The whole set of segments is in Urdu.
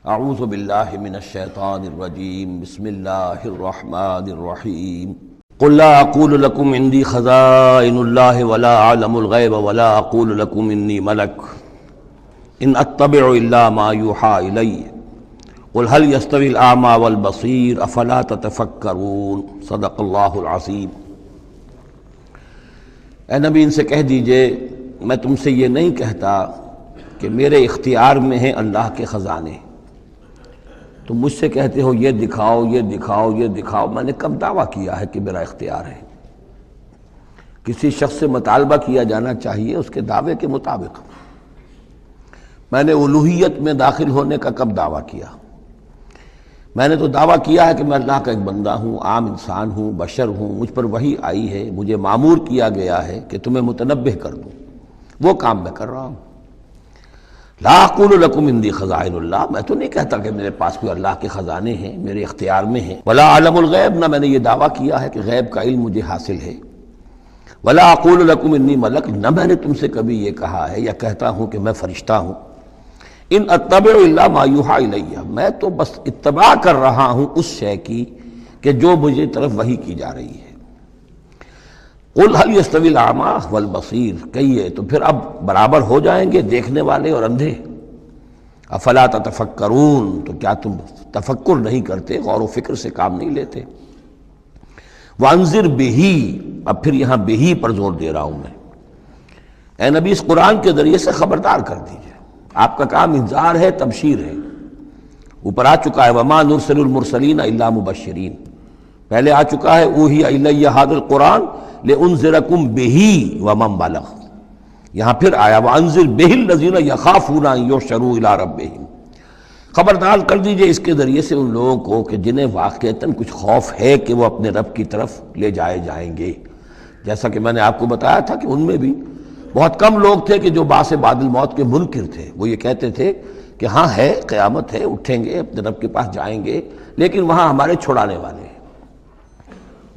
اعوذ باللہ من الشیطان الرجیم بسم اللہ الرحمن الرحیم قل لا اقول لکم عندی خزائن اللہ ولا اعلم الغیب ولا اقول لکم انی ملک ان اتبع الا ما یوحی الی قل هل یستوی الاعمی والبصیر افلا تتفکرون صدق اللہ العظیم۔ اے نبی ان سے کہہ دیجئے میں تم سے یہ نہیں کہتا کہ میرے اختیار میں ہیں اللہ کے خزانے، تم مجھ سے کہتے ہو یہ دکھاؤ یہ دکھاؤ یہ دکھاؤ، میں نے کب دعویٰ کیا ہے کہ میرا اختیار ہے؟ کسی شخص سے مطالبہ کیا جانا چاہیے اس کے دعوے کے مطابق۔ میں نے الوہیت میں داخل ہونے کا کب دعویٰ کیا؟ میں نے تو دعویٰ کیا ہے کہ میں اللہ کا ایک بندہ ہوں، عام انسان ہوں، بشر ہوں، مجھ پر وحی آئی ہے، مجھے مامور کیا گیا ہے کہ تمہیں متنبہ کر دوں، وہ کام میں کر رہا ہوں۔ لا اقول لکم عندی خزائن اللہ، میں تو نہیں کہتا کہ میرے پاس کوئی اللہ کے خزانے ہیں، میرے اختیار میں ہیں۔ ولا اعلم الغیب، نہ میں نے یہ دعویٰ کیا ہے کہ غیب کا علم مجھے حاصل ہے۔ ولا اقول لکم انی ملک، نہ میں نے تم سے کبھی یہ کہا ہے یا کہتا ہوں کہ میں فرشتہ ہوں۔ ان اتبع الا ما یوحی الی، میں تو بس اتباع کر رہا ہوں اس شے کی کہ جو مجھے طرف وحی کی جا رہی ہے۔ قل هل یستوی الاعمی والبصیر، کہیے تو پھر اب برابر ہو جائیں گے دیکھنے والے اور اندھے؟ افلا تتفکرون، تو کیا تم تفکر نہیں کرتے، غور و فکر سے کام نہیں لیتے؟ وانذر بہ، اب پھر یہاں بہ پر زور دے رہا ہوں میں۔ اے نبی اس قرآن کے ذریعے سے خبردار کر دیجئے، آپ کا کام انذار ہے، تبشیر ہے۔ اوپر آ چکا ہے وما نرسل المرسلین الا مبشرین، پہلے آ چکا ہے اوحی الی ھذا القرآن لانذرکم بہ ومن بلغ، یہاں پھر آیا وانذر بہ الذین یخافون ان یحشروا الی ربہم، خبردار کر دیجئے اس کے ذریعے سے ان لوگوں کو کہ جنہیں واقعتاً کچھ خوف ہے کہ وہ اپنے رب کی طرف لے جائے جائیں گے۔ جیسا کہ میں نے آپ کو بتایا تھا کہ ان میں بھی بہت کم لوگ تھے کہ جو بعث بعد الموت کے منکر تھے، وہ یہ کہتے تھے کہ ہاں ہے، قیامت ہے، اٹھیں گے، اپنے رب کے پاس جائیں گے، لیکن وہاں ہمارے چھڑانے والے ہیں،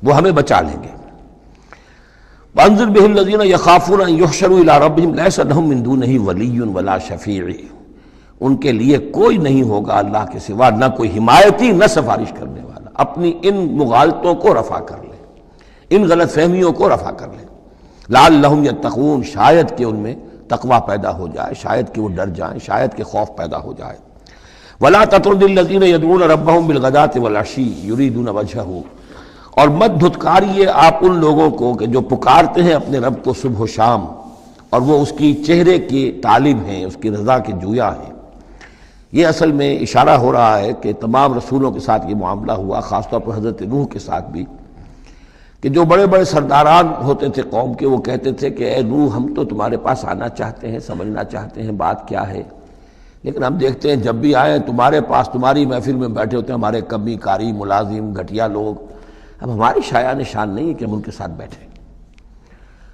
وہ ہمیں بچا لیں گے۔ وانذر بہ الذین یخافون ان یحشروا الی ربہم لیس لہم من دونہ ولی ولا شفیع، ان کے لیے کوئی نہیں ہوگا اللہ کے سوا، نہ کوئی حمایتی نہ سفارش کرنے والا۔ اپنی ان مغالطوں کو رفع کر لیں، ان غلط فہمیوں کو رفع کر لیں۔ لعلہم یتقون، شاید کہ ان میں تقوی پیدا ہو جائے، شاید کہ وہ ڈر جائیں، شاید کہ خوف پیدا ہو جائے۔ ولا تطرد الذین یدعون ربہم بالغداۃ والعشی یریدون وجہہ، اور مت دھتکاریے آپ ان لوگوں کو کہ جو پکارتے ہیں اپنے رب کو صبح و شام اور وہ اس کی چہرے کے طالب ہیں، اس کی رضا کے جویا ہیں۔ یہ اصل میں اشارہ ہو رہا ہے کہ تمام رسولوں کے ساتھ یہ معاملہ ہوا، خاص طور پر حضرت نوح کے ساتھ بھی، کہ جو بڑے بڑے سرداران ہوتے تھے قوم کے، وہ کہتے تھے کہ اے نوح ہم تو تمہارے پاس آنا چاہتے ہیں، سمجھنا چاہتے ہیں بات کیا ہے، لیکن ہم دیکھتے ہیں جب بھی آئے تمہارے پاس، تمہاری محفل میں بیٹھے ہوتے ہیں ہمارے کمی کاری ملازم گھٹیا لوگ، اب ہماری شایان شان نہیں ہے کہ ہم ان کے ساتھ بیٹھیں۔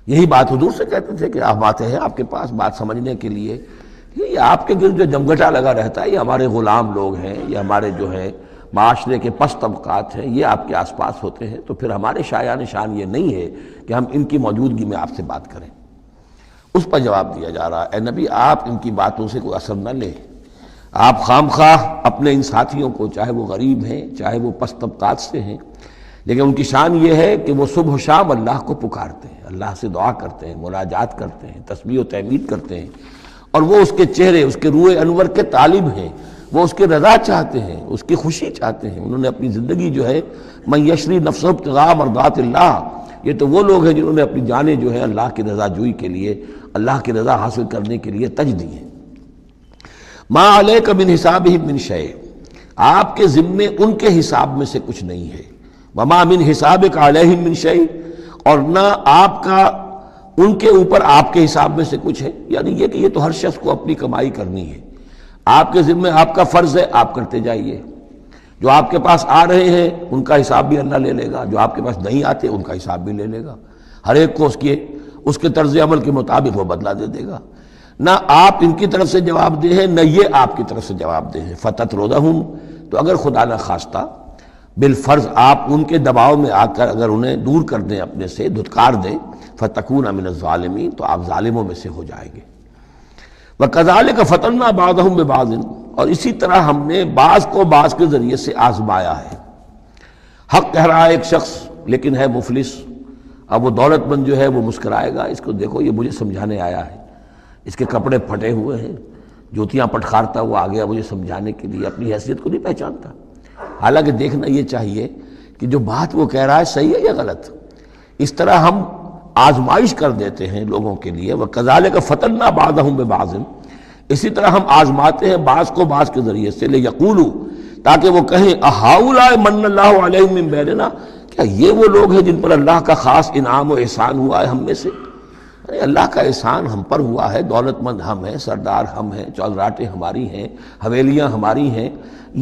یہی بات حضور سے کہتے تھے کہ آپ آتے ہیں آپ کے پاس بات سمجھنے کے لیے، یہ آپ کے گرد جو جمگھٹا لگا رہتا ہے، یہ ہمارے غلام لوگ ہیں، یہ ہمارے جو ہے معاشرے کے پست طبقات ہیں، یہ آپ کے آس پاس ہوتے ہیں، تو پھر ہمارے شایان شان یہ نہیں ہے کہ ہم ان کی موجودگی میں آپ سے بات کریں۔ اس پر جواب دیا جا رہا ہے اے نبی آپ ان کی باتوں سے کوئی اثر نہ لیں، آپ خام خواہ اپنے ان ساتھیوں کو، چاہے وہ غریب ہیں چاہے وہ پست طبقات سے ہیں، لیکن ان کی شان یہ ہے کہ وہ صبح و شام اللہ کو پکارتے ہیں، اللہ سے دعا کرتے ہیں، مناجات کرتے ہیں، تسبیح و تحمید کرتے ہیں، اور وہ اس کے چہرے، اس کے روح انور کے طالب ہیں، وہ اس کی رضا چاہتے ہیں، اس کی خوشی چاہتے ہیں۔ انہوں نے اپنی زندگی جو ہے من یشری نفسہ ابتغاء مرضات اللہ، یہ تو وہ لوگ ہیں جنہوں نے اپنی جانیں جو ہے اللہ کی رضا جوئی کے لیے، اللہ کی رضا حاصل کرنے کے لیے تج دی ہیں۔ ما علیک من حسابہم من شیء، آپ کے ذمے ان کے حساب میں سے کچھ نہیں ہے۔ وما من حسابک علیہم من شیء، اور نہ آپ کا ان کے اوپر آپ کے حساب میں سے کچھ ہے، یعنی یہ کہ یہ تو ہر شخص کو اپنی کمائی کرنی ہے، آپ کے ذمہ آپ کا فرض ہے، آپ کرتے جائیے۔ جو آپ کے پاس آ رہے ہیں ان کا حساب بھی اللہ لے لے گا، جو آپ کے پاس نہیں آتے ان کا حساب بھی لے لے گا، ہر ایک کو اس کے طرز عمل کے مطابق وہ بدلہ دے دے گا۔ نہ آپ ان کی طرف سے جواب دہ ہیں، نہ یہ آپ کی طرف سے جواب دہ ہیں۔ فتطردہم، تو اگر خدا نہ خواستہ بالفرض آپ ان کے دباؤ میں آ کر اگر انہیں دور کر دیں، اپنے سے دھتکار دیں، فتکون من الظالمین، تو آپ ظالموں میں سے ہو جائیں گے۔ وَكَذَلِكَ فَتَنَّا بَعْضَهُمْ بِبَعْضٍ، اور اسی طرح ہم نے بعض کو بعض کے ذریعے سے آزمایا ہے۔ حق کہہ رہا ہے ایک شخص لیکن ہے مفلس، اب وہ دولت مند جو ہے وہ مسکرائے گا، اس کو دیکھو یہ مجھے سمجھانے آیا ہے، اس کے کپڑے پھٹے ہوئے ہیں، جوتیاں پٹخارتا ہوا آ گیا مجھے سمجھانے کے لیے، اپنی حیثیت کو نہیں پہچانتا۔ حالانکہ دیکھنا یہ چاہیے کہ جو بات وہ کہہ رہا ہے صحیح ہے یا غلط۔ اس طرح ہم آزمائش کر دیتے ہیں لوگوں کے لیے، وَكَذَلِكَ فَتَنَّا بَعْضَهُم بِبَعْضٍ، اسی طرح ہم آزماتے ہیں بعض کو بعض کے ذریعے سے، لِيَقُولُوا، تاکہ وہ کہیں أَهَٰؤُلَاءِ مَنَّ اللَّهُ عَلَيْهِم مِّن بَيْنِنَا، کیا یہ وہ لوگ ہیں جن پر اللہ کا خاص انعام و احسان ہوا ہے ہم میں سے؟ اللہ کا احسان ہم پر ہوا ہے، دولت مند ہم ہیں، سردار ہم ہیں، چودراٹیں ہماری ہیں، حویلیاں ہماری ہیں،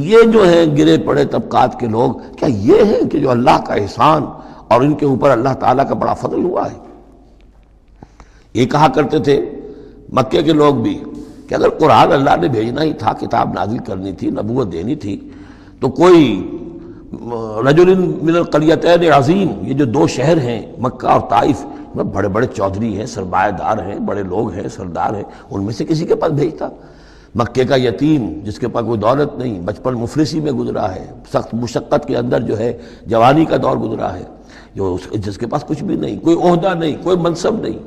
یہ جو ہیں گرے پڑے طبقات کے لوگ، کیا یہ ہیں کہ جو اللہ کا احسان اور ان کے اوپر اللہ تعالیٰ کا بڑا فضل ہوا ہے؟ یہ کہا کرتے تھے مکے کے لوگ بھی کہ اگر قرآن اللہ نے بھیجنا ہی تھا، کتاب نازل کرنی تھی، نبوت دینی تھی، تو کوئی رجل من القریتین عظیم، یہ جو دو شہر ہیں مکہ اور طائف میں بڑے بڑے چودھری ہیں، سرمایہ دار ہیں، بڑے لوگ ہیں، سردار ہیں، ان میں سے کسی کے پاس بھیجتا۔ مکے کا یتیم جس کے پاس کوئی دولت نہیں، بچپن مفلسی میں گزرا ہے، سخت مشقت کے اندر جو ہے جوانی کا دور گزرا ہے، جس کے پاس کچھ بھی نہیں، کوئی عہدہ نہیں، کوئی منصب نہیں،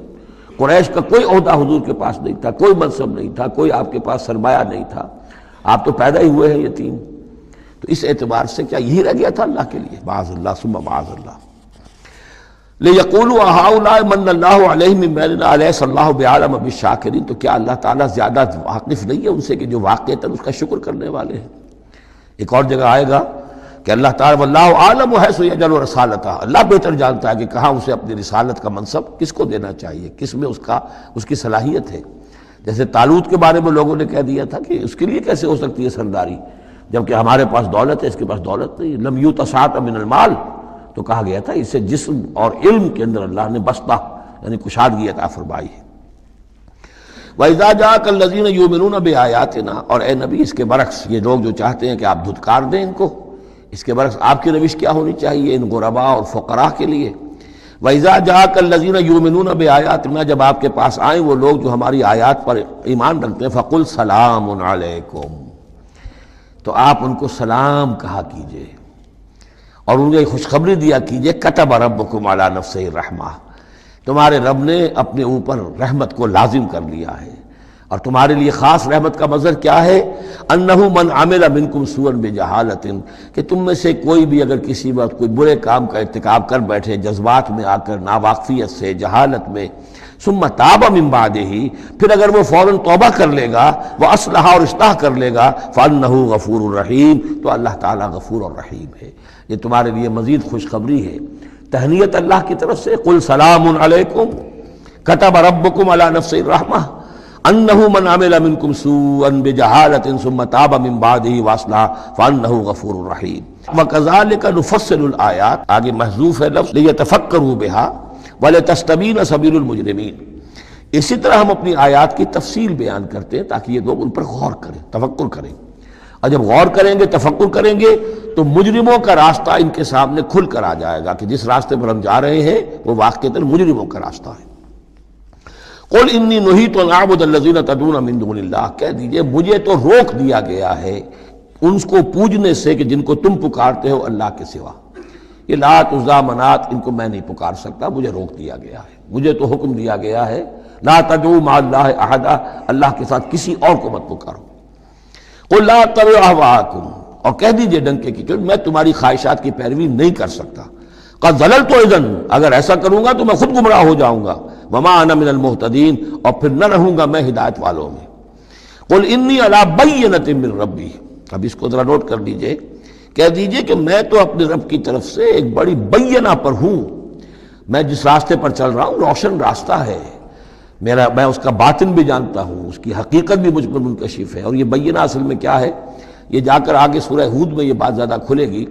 قریش کا کوئی عہدہ حضور کے پاس نہیں تھا، کوئی منصب نہیں تھا، کوئی آپ کے پاس سرمایہ نہیں تھا، آپ تو پیدا ہی ہوئے ہیں یتیم، تو اس اعتبار سے کیا یہی رہ گیا تھا اللہ کے لیے؟ معاذ اللہ ثم معاذ اللہ۔ لِيَقُولُوا أَهَٰؤُلَاءِ مَنَّ اللَّهُ عَلَيْهِم مِّن بَيْنِنَا أَلَيْسَ اللَّهُ بِأَعْلَمَ بِالشَّاكِرِينَ، تو کیا اللہ تعالیٰ زیادہ واقف نہیں ہے ان سے کہ جو واقعتاً اس کا شکر کرنے والے ہیں؟ ایک اور جگہ آئے گا کہ اللہ تعالیٰ وَاللَّهُ أَعْلَمُ حَيْثُ يَجْعَلُ رِسَالَتَهُ، اللہ بہتر جانتا ہے کہ کہاں اسے اپنی رسالت کا منصب کس کو دینا چاہیے، کس میں اس کی صلاحیت ہے۔ جیسے طالوت کے بارے میں لوگوں نے کہہ دیا تھا کہ اس کے لیے کیسے ہو سکتی ہے سرداری، جبکہ ہمارے پاس دولت ہے، اس کے پاس دولت نہیں، لم یؤت سعۃ من المال، تو کہا گیا تھا اسے جسم اور علم کے اندر اللہ نے بسطہ یعنی کشادگی عطا فرمائی ہے۔ وَإِذَا جَاءَكَ الَّذِينَ يُؤْمِنُونَ بِآيَاتِنَا، اور اے نبی اس کے برعکس یہ لوگ جو چاہتے ہیں کہ آپ دھتکار دیں ان کو، اس کے برعکس آپ کی روش کیا ہونی چاہیے ان غرباء اور فقراء کے لیے؟ وَإِذَا جَاءَكَ الَّذِينَ يُؤْمِنُونَ بِآيَاتِنَا، جب آپ کے پاس آئیں وہ لوگ جو ہماری آیات پر ایمان رکھتے ہیں، فَقُلْ سَلَامٌ عَلَيْكُمْ، تو آپ ان کو سلام کہا کیجئے اور ان کو خوشخبری دیا کیجئے، کتب ربکم علی نفسہ الرحمہ، تمہارے رب نے اپنے اوپر رحمت کو لازم کر لیا ہے، اور تمہارے لیے خاص رحمت کا مظہر کیا ہے؟ انہ من عمل منکم سوءا بجہالۃ، کہ تم میں سے کوئی بھی اگر کسی وقت کوئی برے کام کا ارتکاب کر بیٹھے، جذبات میں آ کر، ناواقفیت سے، جہالت میں، ثم تاب من بعدہ، پھر اگر وہ فوراً توبہ کر لے گا، وہ اصلاح اور اصلاح کر لے گا، فانہ غفور الرحیم، تو اللہ تعالیٰ غفور الرحیم ہے۔ یہ تمہارے لیے مزید خوشخبری ہے، تہنیت اللہ کی طرف سے، قل سلام علیکم کتب ربکم علی نفسہ الرحمہ انہ من عمل منکم سوءا بجہالۃ ثم تاب من بعدہ واصلح فانہ غفور الرحیم۔ وکذالک نفصل الآیات، آگے محذوف ہے لفظ لیتفکروا بہا وَلِتَسْتَبِينَ سَبِيلُ الْمُجْرِمِينَ، اسی طرح ہم اپنی آیات کی تفصیل بیان کرتے ہیں تاکہ یہ لوگ ان پر غور کریں، تفکر کریں، اور جب غور کریں گے، تفکر کریں گے تو مجرموں کا راستہ ان کے سامنے کھل کر آ جائے گا کہ جس راستے پر ہم جا رہے ہیں وہ واقعتاً مجرموں کا راستہ ہے۔ قُلْ إِنِّي نُهِيتُ أَنْ أَعْبُدَ الَّذِينَ تَدْعُونَ مِن دُونِ اللَّهِ، کہہ دیجئے مجھے تو روک دیا گیا ہے ان کو پوجنے سے کہ جن کو تم پکارتے ہو اللہ کے سوا، یہ لات عزا منات ان کو میں نہیں پکار سکتا، مجھے روک دیا گیا ہے، مجھے تو حکم دیا گیا ہے لا تدعوا مع اللہ احدا، اللہ کے ساتھ کسی اور کو مت پکارو۔ قل لا اتبع اہواءکم، اور کہہ دیجئے ڈنکے کی چوٹ میں تمہاری خواہشات کی پیروی نہیں کر سکتا، قد ضللت اذن، اگر ایسا کروں گا تو میں خود گمراہ ہو جاؤں گا، وما انا من المہتدین، اور پھر نہ رہوں گا میں ہدایت والوں میں۔ قل انی علی بینۃ من ربی، اب اس کو ذرا نوٹ کر لیجئے، کہہ دیجئے کہ میں تو اپنے رب کی طرف سے ایک بڑی بینہ پر ہوں، میں جس راستے پر چل رہا ہوں روشن راستہ ہے، میں اس کا باطن بھی جانتا ہوں، اس کی حقیقت بھی مجھ پر منکشف ہے۔ اور یہ بینہ اصل میں کیا ہے، یہ جا کر آگے سورہ ہود میں یہ بات زیادہ کھلے گی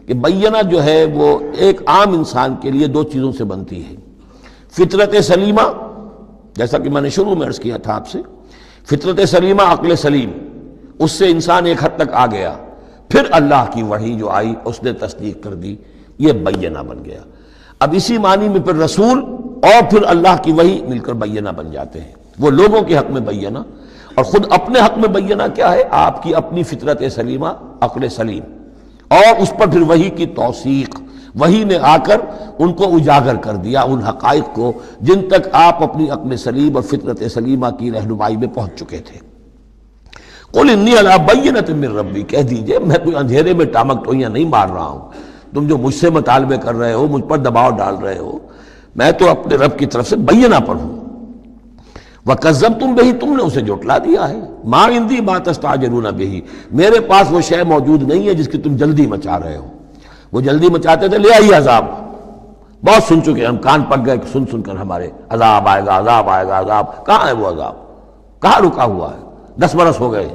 کہ بینہ جو ہے وہ ایک عام انسان کے لیے دو چیزوں سے بنتی ہے، فطرت سلیمہ، جیسا کہ میں نے شروع میں عرض کیا تھا آپ سے، فطرت سلیمہ، عقل سلیم، اس سے انسان ایک حد تک آ گیا، پھر اللہ کی وحی جو آئی اس نے تصدیق کر دی، یہ بینہ بن گیا۔ اب اسی معنی میں پھر رسول اور پھر اللہ کی وحی مل کر بینہ بن جاتے ہیں، وہ لوگوں کے حق میں بینہ اور خود اپنے حق میں بینہ کیا ہے؟ آپ کی اپنی فطرت سلیمہ، عقل سلیم، اور اس پر پھر وحی کی توثیق، وحی نے آ کر ان کو اجاگر کر دیا، ان حقائق کو جن تک آپ اپنی عقل سلیم اور فطرت سلیمہ کی رہنمائی میں پہنچ چکے تھے۔ قل انی علی بینۃ من ربی، کہہ دیجئے میں کوئی اندھیرے میں ٹامک ٹوئیاں نہیں مار رہا ہوں، تم جو مجھ سے مطالبے کر رہے ہو، مجھ پر دباؤ ڈال رہے ہو، میں تو اپنے رب کی طرف سے بینہ پر ہوں۔ وَكَذَّبْتُمْ بِهِ، تم نے اسے جھٹلا دیا ہے۔ مَا عِندِي مَا تَسْتَعْجِلُونَ بِهِ، میرے پاس وہ شے موجود نہیں ہے جس کی تم جلدی مچا رہے ہو۔ وہ جلدی مچاتے تھے، لے آئیے عذاب، بہت سن چکے ہم، کان پک گئے سن سن کر ہمارے، عذاب آئے گا، عذاب آئے گا، عذاب کہاں ہے؟ وہ عذاب کہاں رکا ہوا ہے؟ 10 برس ہو گئے،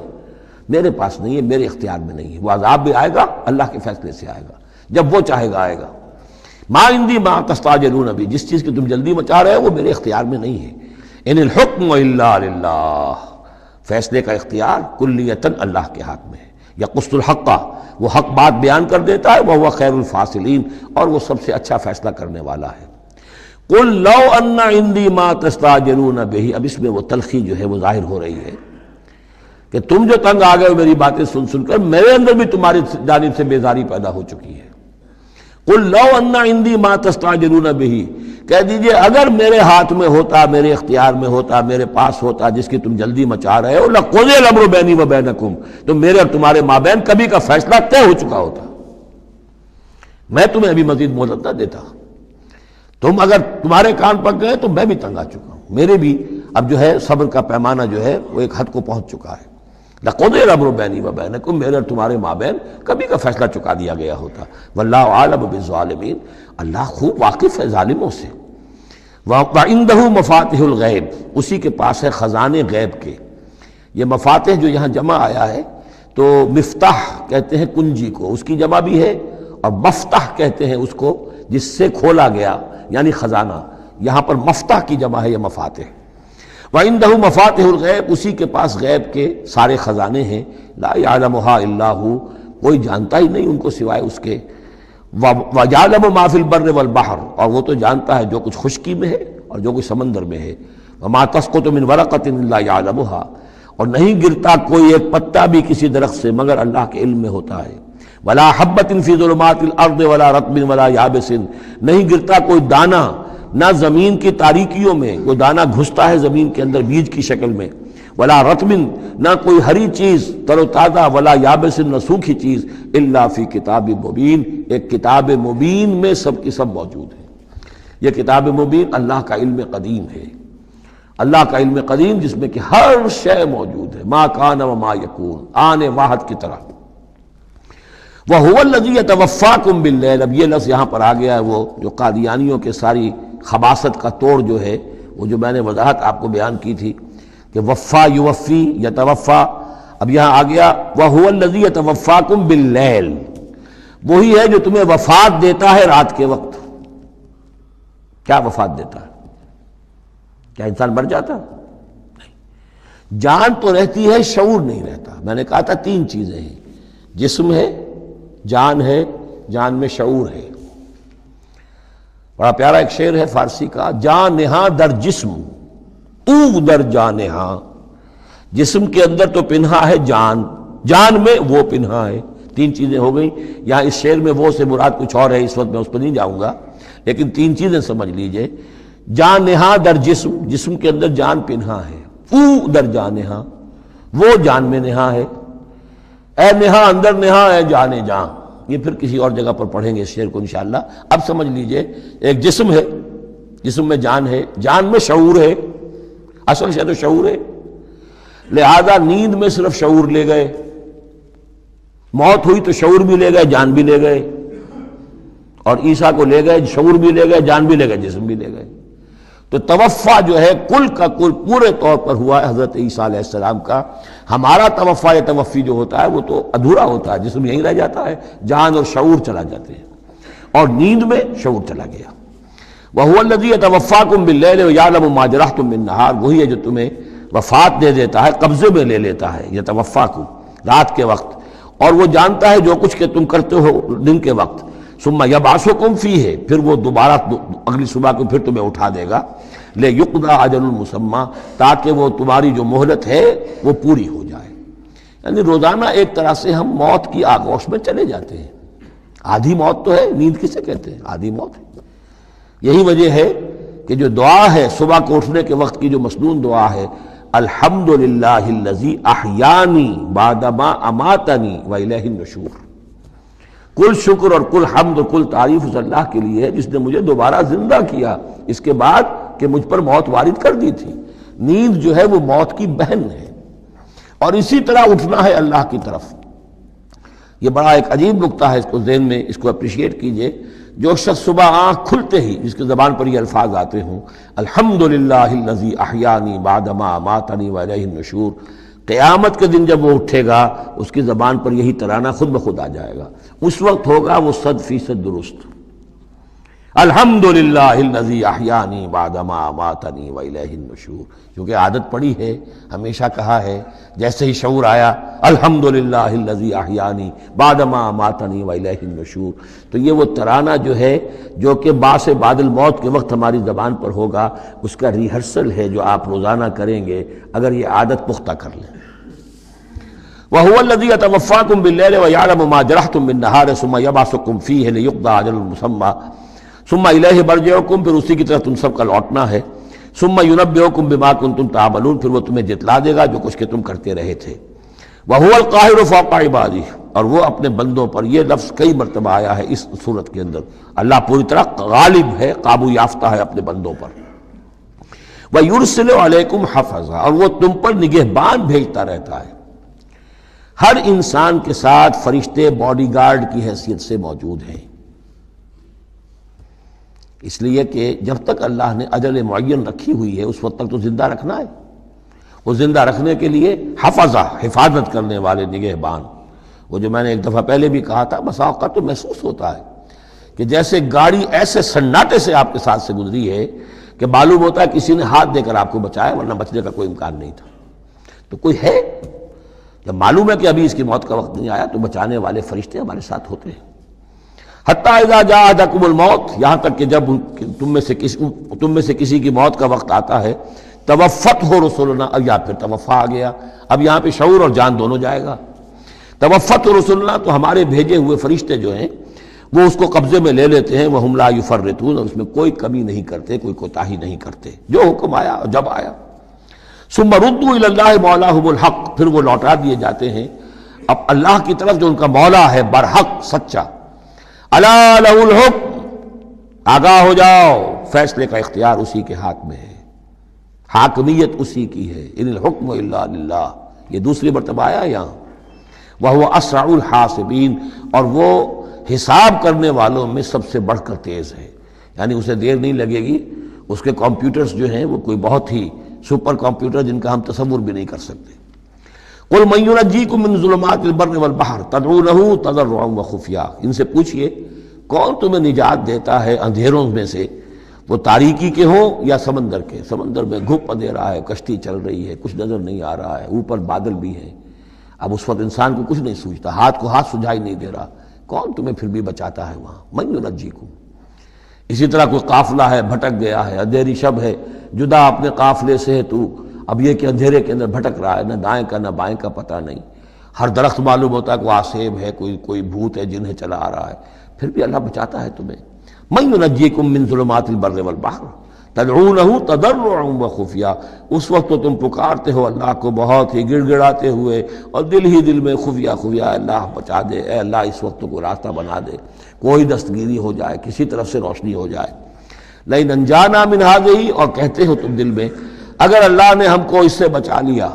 میرے پاس نہیں ہے، میرے اختیار میں نہیں ہے۔ وہ عذاب بھی آئے گا، اللہ کے فیصلے سے آئے گا، جب وہ چاہے گا آئے گا۔ ما عندی ما تستعجلون بھی، جس چیز کی تم جلدی مچا رہے ہو وہ میرے اختیار میں نہیں ہے۔ ان الحکم الا للہ، فیصلے کا اختیار کلیتاً اللہ کے ہاتھ میں ہے۔ یقص الحق، وہ حق بات بیان کر دیتا ہے، وہ خیر الفاصلین، اور وہ سب سے اچھا فیصلہ کرنے والا ہے۔ قل لو ان عندی ما تستعجلون به، اب اس میں وہ تلخی جو ہے وہ ظاہر ہو رہی ہے کہ تم جو تنگ آ گئے ہو میری باتیں سن سن کر، میرے اندر بھی تمہاری جانب سے بیزاری پیدا ہو چکی ہے۔ قل لو ان عندی ما تستعجلون به، کہہ دیجئے اگر میرے ہاتھ میں ہوتا، میرے اختیار میں ہوتا، میرے پاس ہوتا جس کی تم جلدی مچا رہے ہو، لقضی الامر بینی و بینکم، تو میرے اور تمہارے مابین کبھی کا فیصلہ طے ہو چکا ہوتا، میں تمہیں ابھی مزید مہلت نہ دیتا۔ تم اگر تمہارے کان پک گئے تو میں بھی تنگ آ چکا ہوں، میرے بھی اب جو ہے صبر کا پیمانہ جو ہے وہ ایک حد کو پہنچ چکا ہے۔ لقضی الامر بینی و بینکم، میرے اور تمہارے مابین کبھی کا فیصلہ چکا دیا گیا ہوتا۔ واللہ عالم بالظالمین، اللہ خوب واقف ہے ظالموں سے۔ وَعِندَهُ مَفَاتِحُ الْغَیب، اسی کے پاس ہے خزانے غیب کے۔ یہ مفاتح جو یہاں جمع آیا ہے تو مفتاح کہتے ہیں کنجی کو، اس کی جمع بھی ہے، اور مفتاح کہتے ہیں اس کو جس سے کھولا گیا، یعنی خزانہ۔ یہاں پر مفتاح کی جمع ہے یہ مفاتح۔ وَعِندَهُ مَفَاتِحُ الْغَیب، اسی کے پاس غیب کے سارے خزانے ہیں۔ لا يَعْلَمُهَا إِلَّا هُوَ، کوئی جانتا ہی نہیں ان کو سوائے اس کے۔ وَيَعْلَمُ مَا فِي الْبَرِّ وَالْبَحْرِ، اور وہ تو جانتا ہے جو کچھ خشکی میں ہے اور جو کچھ سمندر میں ہے۔ وَمَا تَسْقُطُ مِنْ وَرَقَةٍ إِلَّا يَعْلَمُهَا، اور نہیں گرتا کوئی ایک پتا بھی کسی درخت سے مگر اللہ کے علم میں ہوتا ہے۔ وَلَا حَبَّةٍ فِي ظُلُمَاتِ الْأَرْضِ وَلَا رَطْبٍ وَلَا يَابِسٍ، نہیں گرتا کوئی دانہ نہ زمین کی تاریکیوں میں، وہ دانہ گھستا ہے زمین کے اندر بیج کی شکل میں، ولا رطبن، نہ کوئی ہری چیز تر و تازہ، ولا یابس، نہ سوکھی چیز، الا فی کتاب مبین، ایک کتاب مبین میں سب کی سب موجود ہے۔ یہ کتاب مبین اللہ کا علم قدیم ہے، اللہ کا علم قدیم جس میں کہ ہر شے موجود ہے، ما کان و ما یکون، آن واحد کی طرح۔ وَهُوَ الَّذِي يَتَوَفَّاكُمْ بِاللَّيْلِ، اب یہ لفظ یہاں پر آ گیا ہے، وہ جو قادیانیوں کے ساری خباثت کا توڑ جو ہے، وہ جو میں نے وضاحت آپ کو بیان کی تھی کہ وفا یوفی یتوفا، اب یہاں آ گیا وَهُوَ الَّذِي يَتَوَفَّاكُمْ بِاللَّيْلِ، وہی ہے جو تمہیں وفات دیتا ہے رات کے وقت۔ کیا وفات دیتا ہے؟ کیا انسان مر جاتا؟ نہیں، جان تو رہتی ہے، شعور نہیں رہتا۔ میں نے کہا تھا 3 چیزیں ہیں، جسم ہے، جان ہے، جان میں شعور ہے۔ بڑا پیارا ایک شعر ہے فارسی کا، جان نہاں در جسم او در جان نہاں، جسم کے اندر تو پنہا ہے جان، جان میں وہ پنہا ہے۔ 3 چیزیں ہو گئیں۔ یہاں اس شعر میں وہ سے مراد کچھ اور ہے، اس وقت میں اس پر نہیں جاؤں گا، لیکن 3 چیزیں سمجھ لیجئے۔ جان نہاں در جسم، جسم کے اندر جان پنہا ہے، او در جان نہاں، وہ جان میں نہاں ہے۔ اے نہاں اندر نہاں، اے جانے جان، یہ پھر کسی اور جگہ پر پڑھیں گے اس شعر کو انشاءاللہ۔ اب سمجھ لیجئے، ایک جسم ہے، جسم میں جان ہے، جان میں شعور ہے، اصل شے تو شعور ہے، لہذا نیند میں صرف شعور لے گئے، موت ہوئی تو شعور بھی لے گئے، جان بھی لے گئے، اور عیسیٰ کو لے گئے، شعور بھی لے گئے، جان بھی لے گئے، جسم بھی لے گئے۔ تو توفع جو ہے کل کا کل پورے طور پر ہوا ہے حضرت عیسیٰ علیہ السلام کا۔ ہمارا توفع یا توفی جو ہوتا ہے وہ تو ادھورا ہوتا ہے، جسم یہیں رہ جاتا ہے، جان اور شعور چلا جاتے ہیں، اور نیند میں شعور چلا گیا۔ وَهُوَ الَّذِي يَتَوَفَّاكُمْ بِاللَّيْلِ وَيَعْلَمُ مَا جَرَحْتُم بِالنَّهَارِ، وہی ہے جو تمہیں وفات دے دیتا ہے، قبضے میں لے لیتا ہے، يَتَوَفَّاكُم رات کے وقت، اور وہ جانتا ہے جو کچھ کہ تم کرتے ہو دن کے وقت۔ ثُمَّ يَبْعَثُكُمْ فِيهِ، پھر وہ دوبارہ اگلی صبح کو پھر تمہیں اٹھا دے گا۔ لیقضی اجل مسمی، تاکہ وہ تمہاری جو مہلت ہے وہ پوری ہو جائے۔ یعنی روزانہ ایک طرح سے ہم موت کی آغوش میں چلے جاتے ہیں۔ آدھی موت تو ہے، نیند کسے کہتے ہیں؟ آدھی موت ہے۔ یہی وجہ ہے کہ جو دعا ہے صبح کو اٹھنے کے وقت کی، جو مسنون دعا ہے، الحمدللہ الذی احیانی بعدما اماتنی والیہ النشور، کل شکر اور کل حمد اور کل تعریف اس اللہ کے لیے ہے جس نے مجھے دوبارہ زندہ کیا اس کے بعد کہ مجھ پر موت وارد کر دی تھی۔ نیند جو ہے وہ موت کی بہن ہے، اور اسی طرح اٹھنا ہے اللہ کی طرف۔ یہ بڑا ایک عجیب نکتہ ہے، اس کو ذہن میں اس کو اپریشیٹ کیجئے۔ جو شخص صبح آنکھ کھلتے ہی جس کے زبان پر یہ الفاظ آتے ہوں، الحمدللہ الذی احیانی بعدما اماتنی والیہ النشور، قیامت کے دن جب وہ اٹھے گا اس کی زبان پر یہی ترانہ خود بخود آ جائے گا، اس وقت ہوگا وہ 100% درست۔ الحمدللہ الذی احیانی بعدما اماتنی والیہ النشور، کیونکہ عادت پڑی ہے، ہمیشہ کہا ہے، جیسے ہی شعور آیا الحمدللہ الذی احیانی بعدما اماتنی والیہ النشور، تو یہ وہ ترانہ جو ہے جو کہ باعث بعد الموت کے وقت ہماری زبان پر ہوگا، اس کا ریہرسل ہے جو آپ روزانہ کریں گے اگر یہ عادت پختہ کر لیں۔ وَهُوَ الَّذِي يَتَوَفَّاكُم بِاللَّيْلِ وَيَعْلَمُ مَا جَرَحْتُم بِالنَّهَارِ ثُمَّ يَبْعَثُكُم فِيهِ لِيُقْضَىٰ أَجَلٌ مُّسَمًّى ثم الیہ مرجعکم، پھر اسی کی طرف تم سب کا لوٹنا ہے۔ ثم ینبئکم بما کنتم تعملون، پھر وہ تمہیں جتلا دے گا جو کچھ کہ تم کرتے رہے تھے۔ وہو القاہر فوق عبادہ، اور وہ اپنے بندوں پر، یہ لفظ کئی مرتبہ آیا ہے اس صورت کے اندر، اللہ پوری طرح غالب ہے، قابو یافتہ ہے اپنے بندوں پر۔ وَيُرْسِلُ عَلَيْكُمْ حَفَظًا، اور وہ تم پر نگہبان بھیجتا رہتا ہے۔ ہر انسان کے ساتھ فرشتے باڈی گارڈ کی حیثیت سے موجود ہیں، اس لیے کہ جب تک اللہ نے اجل معین رکھی ہوئی ہے اس وقت تک تو زندہ رکھنا ہے۔ وہ زندہ رکھنے کے لیے حفظہ، حفاظت کرنے والے نگہبان، وہ جو میں نے ایک دفعہ پہلے بھی کہا تھا، بسا اوقات تو محسوس ہوتا ہے کہ جیسے گاڑی ایسے سناٹے سے آپ کے ساتھ سے گزری ہے کہ معلوم ہوتا ہے کسی نے ہاتھ دے کر آپ کو بچایا، ورنہ بچنے کا کوئی امکان نہیں تھا۔ تو کوئی ہے، جب معلوم ہے کہ ابھی اس کی موت کا وقت نہیں آیا تو بچانے والے فرشتے ہمارے ساتھ ہوتے ہیں۔ حتیٰ اذا جاء احدکم الموت، یہاں تک کہ جب تم میں سے کسی کی موت کا وقت آتا ہے، توفته رسلنا، اب یا پھر توفا آ گیا، اب یہاں پہ شعور اور جان دونوں جائے گا۔ توفته رسلنا، تو ہمارے بھیجے ہوئے فرشتے جو ہیں وہ اس کو قبضے میں لے لیتے ہیں، وہم لا یفرطون، اور اس میں کوئی کمی نہیں کرتے، کوئی کوتاہی نہیں کرتے، جو حکم آیا اور جب آیا۔ ثم ردوا الی اللہ مولاہم الحق، پھر وہ لوٹا دیے جاتے ہیں اب اللہ کی طرف جو ان کا مولا ہے برحق، سچا۔ الا لہ الحکم، آگاہ ہو جاؤ، فیصلے کا اختیار اسی کے ہاتھ میں ہے، حاکمیت اسی کی ہے۔ ان الحکم الا للہ، یہ دوسری مرتبہ آیا یہاں۔ وہو اسرع الحاسبین، اور وہ حساب کرنے والوں میں سب سے بڑھ کر تیز ہے، یعنی اسے دیر نہیں لگے گی۔ اس کے کمپیوٹرز جو ہیں وہ کوئی بہت ہی سپر کمپیوٹر جن کا ہم تصور بھی نہیں کر سکتے۔ قل من ینجیکم من ظلمات البر والبحر تدعونہ تضرعا وخفیا، ان سے پوچھئے کون تمہیں نجات دیتا ہے اندھیروں میں سے، وہ تاریکی کے ہوں یا سمندر کے۔ سمندر میں گھپ اندھیرا ہے، کشتی چل رہی ہے، کچھ نظر نہیں آ رہا ہے، اوپر بادل بھی ہیں، اب اس وقت انسان کو کچھ نہیں سوچتا، ہاتھ کو ہاتھ سجھائی نہیں دے رہا، کون تمہیں پھر بھی بچاتا ہے وہاں؟ من ینجیکم۔ اسی طرح کوئی قافلہ ہے، بھٹک گیا ہے، اندھیری شب ہے، جدا اپنے قافلے سے ہے تو اب یہ کہ اندھیرے کے اندر بھٹک رہا ہے، نہ دائیں کا نہ بائیں کا پتہ نہیں، ہر درخت معلوم ہوتا ہے کوئی آسیب ہے، کوئی بھوت ہے جنہیں چلا آ رہا ہے، پھر بھی اللہ بچاتا ہے تمہیں۔ من ینجیکم من ظلمات البر والبحر تدعونہ تضرعا وخفیا، اس وقت تو تم پکارتے ہو اللہ کو بہت ہی گڑ گڑاتے ہوئے اور دل ہی دل میں خفیہ خفیہ، اے اللہ بچا دے، اے اللہ اس وقت کو راستہ بنا دے، کوئی دستگیری ہو جائے، کسی طرف سے روشنی ہو جائے۔ لئن انجانا من ہذہ، اور کہتے ہو تم دل میں اگر اللہ نے ہم کو اس سے بچا لیا،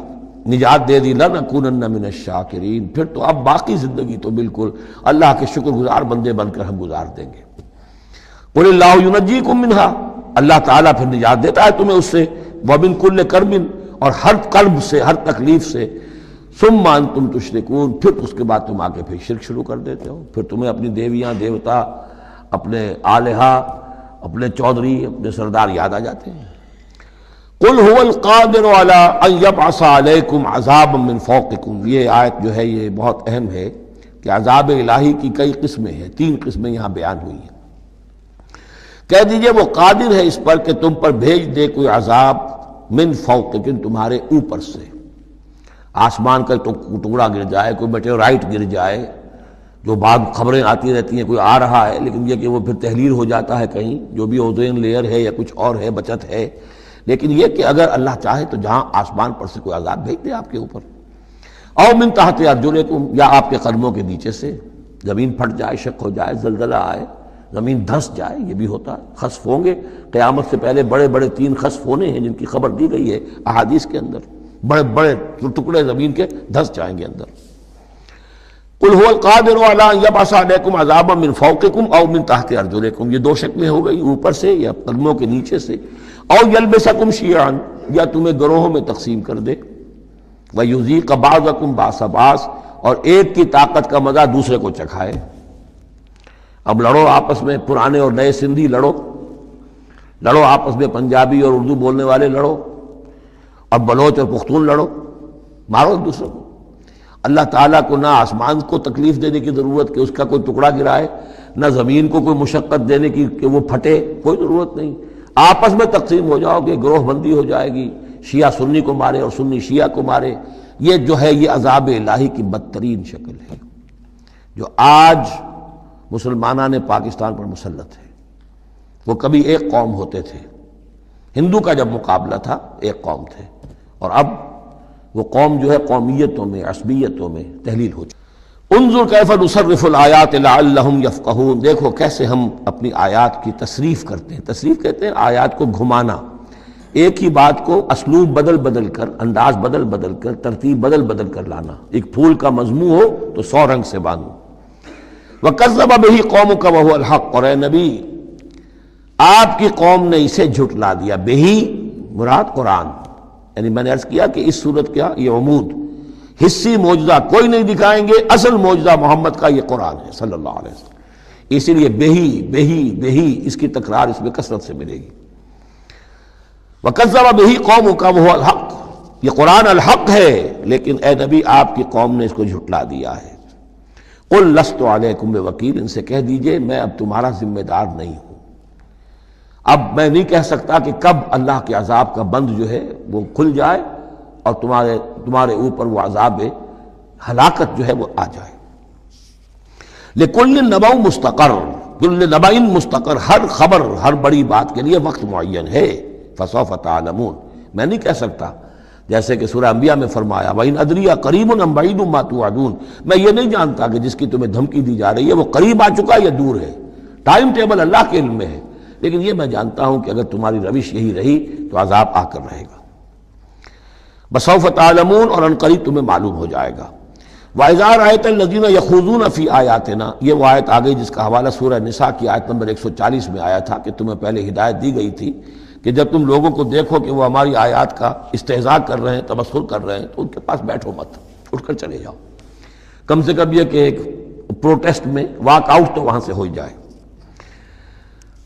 نجات دے دی، لنکونن من الشاکرین، پھر تو اب باقی زندگی تو بالکل اللہ کے شکر گزار بندے بن کر ہم گزار دیں گے۔ قل اللہ ینجیکم منہا، اللہ تعالیٰ پھر نجات دیتا ہے تمہیں اس سے، ومن کل کرب، اور ہر کرب سے، ہر تکلیف سے، ثم انتم تشرکون، پھر اس کے بعد تم آ کے پھر شرک شروع کر دیتے ہو، پھر تمہیں اپنی دیویاں دیوتا، اپنے آلہہ، اپنے چودھری، اپنے سردار یاد آ جاتے ہیں۔ قل هو القادر على ان يبعث عليكم عذابا من فوقكم، یہ آیت جو ہے یہ بہت اہم ہے کہ عذاب الہی کی کئی قسمیں ہیں، 3 قسمیں یہاں بیان ہوئی ہیں۔ کہہ دیجئے وہ قادر ہے اس پر کہ تم پر بھیج دے کوئی عذاب من فوقکم، تمہارے اوپر سے، آسمان کا ٹکڑا گر جائے، کوئی میٹیورائٹ گر جائے، جو بعض خبریں آتی رہتی ہیں کوئی آ رہا ہے، لیکن یہ کہ وہ پھر تحلیل ہو جاتا ہے کہیں، جو بھی اوزون لیئر ہے یا کچھ اور ہے بچت ہے، لیکن یہ کہ اگر اللہ چاہے تو جہاں آسمان پر سے کوئی عذاب بھیج دے آپ کے اوپر، او من تحت ارجلکم، یا آپ کے قدموں کے نیچے سے، زمین پھٹ جائے، شق ہو جائے، زلزلہ آئے، زمین دھنس جائے، یہ بھی ہوتا ہے، خسف ہوں گے، قیامت سے پہلے بڑے بڑے 3 خسف ہونے ہیں جن کی خبر دی گئی ہے احادیث کے اندر، بڑے بڑے ٹکڑے زمین کے دھنس جائیں گے اندر۔ قل هو القادر علی ان یبعث علیکم عذابا من فوقکم او من تحت ارجلکم، یہ 2 شکلیں ہو گئی، اوپر سے یا قدموں کے نیچے سے، او یلبسکم شیعا، یا تمہیں گروہوں میں تقسیم کر دے، ویذیق بعضکم باس بعض، اور ایک کی طاقت کا مزہ دوسرے کو چکھائے۔ اب لڑو آپس میں، پرانے اور نئے سندھی لڑو آپس میں، پنجابی اور اردو بولنے والے لڑو، اور بلوچ اور پختون لڑو، مارو ایک دوسرے کو۔ اللہ تعالیٰ کو نہ آسمان کو تکلیف دینے کی ضرورت کہ اس کا کوئی ٹکڑا گرائے، نہ زمین کو کوئی مشقت دینے کی کہ وہ پھٹے، کوئی ضرورت نہیں، آپس میں تقسیم ہو جاؤ گے، گروہ بندی ہو جائے گی، شیعہ سنی کو مارے اور سنی شیعہ کو مارے۔ یہ جو ہے یہ عذاب الہی کی بدترین شکل ہے جو آج مسلمانان پاکستان پر مسلط ہے۔ وہ کبھی ایک قوم ہوتے تھے، ہندو کا جب مقابلہ تھا ایک قوم تھے، اور اب وہ قوم جو ہے قومیتوں میں، عصبیتوں میں تحلیل ہو چکی۔ انظر کیف نصرف الآیات لعلہم یفقہون، دیکھو کیسے ہم اپنی آیات کی تصریف کرتے ہیں۔ تصریف کہتے ہیں آیات کو گھمانا، ایک ہی بات کو اسلوب بدل بدل کر، انداز بدل بدل کر، ترتیب بدل بدل کر لانا۔ ایک پھول کا مضمون ہو تو 100 رنگ سے باندھو۔ وَكَذَّبَ بِهِ قَوْمُكَ وَهُوَ الْحَقُّ، اور اے نبی آپ کی قوم نے اسے جھٹلا دیا۔ بہی مراد قرآن، یعنی میں نے عرض کیا کہ اس صورت کیا یہ عمود، حصی معجزہ کوئی نہیں دکھائیں گے، اصل معجزہ محمد کا یہ قرآن ہے صلی اللہ علیہ وسلم، اسی لیے بہی بہی بہی اس کی تکرار اس میں کثرت سے ملے گی۔ وَكَذَّبَ بِهِ قَوْمُكَ وَهُوَ الْحَقُّ، یہ قرآن الحق ہے، لیکن اے نبی آپ کی قوم نے اس کو جھٹلا دیا ہے۔ قُلْ لَسْتُ عَلَيْكُمْ بِوَكِيلٍ، ان سے کہہ دیجئے میں اب تمہارا ذمہ دار نہیں ہوں، اب میں نہیں کہہ سکتا کہ کب اللہ کے عذاب کا بند جو ہے وہ کھل جائے اور تمہارے اوپر وہ عذاب ہلاکت جو ہے وہ آ جائے۔ لِكُلِّ نَبَوْ مُسْتَقَرٌ، كُلِّ نَبَإٍ مُسْتَقَرٌ، ہر خبر، ہر بڑی بات کے لیے وقت معین ہے۔ فَسَوْفَ تَعْلَمُونَ، میں نہیں کہہ سکتا، جیسے کہ سورہ انبیاء میں فرمایا وَإِنْ أَدْرِيَ قَرِيبٌ أَمْ بَعِيدٌ مَا تُوعَدُونَ، میں یہ نہیں جانتا کہ جس کی تمہیں دھمکی دی جا رہی ہے وہ قریب آ چکا یا دور ہے، ٹائم ٹیبل اللہ کے علم میں ہے، لیکن یہ میں جانتا ہوں کہ اگر تمہاری روش یہی رہی تو عذاب آ کر رہے گا۔ بسوف تعلمون، اور ان قریب تمہیں معلوم ہو جائے گا۔ وَإِذَا رَأَيْتَ الَّذِينَ يَخُوضُونَ فِي آيَاتِنَا، یہ وہ آیت آ گئی جس کا حوالہ سورہ نساء کی آیت نمبر 140 میں آیا تھا کہ تمہیں پہلے ہدایت دی گئی تھی کہ جب تم لوگوں کو دیکھو کہ وہ ہماری آیات کا استہزاء کر رہے ہیں، تبصر کر رہے ہیں، تو ان کے پاس بیٹھو مت، اٹھ کر چلے جاؤ، کم سے کم یہ کہ ایک پروٹیسٹ میں واک آؤٹ تو وہاں سے ہو جائے۔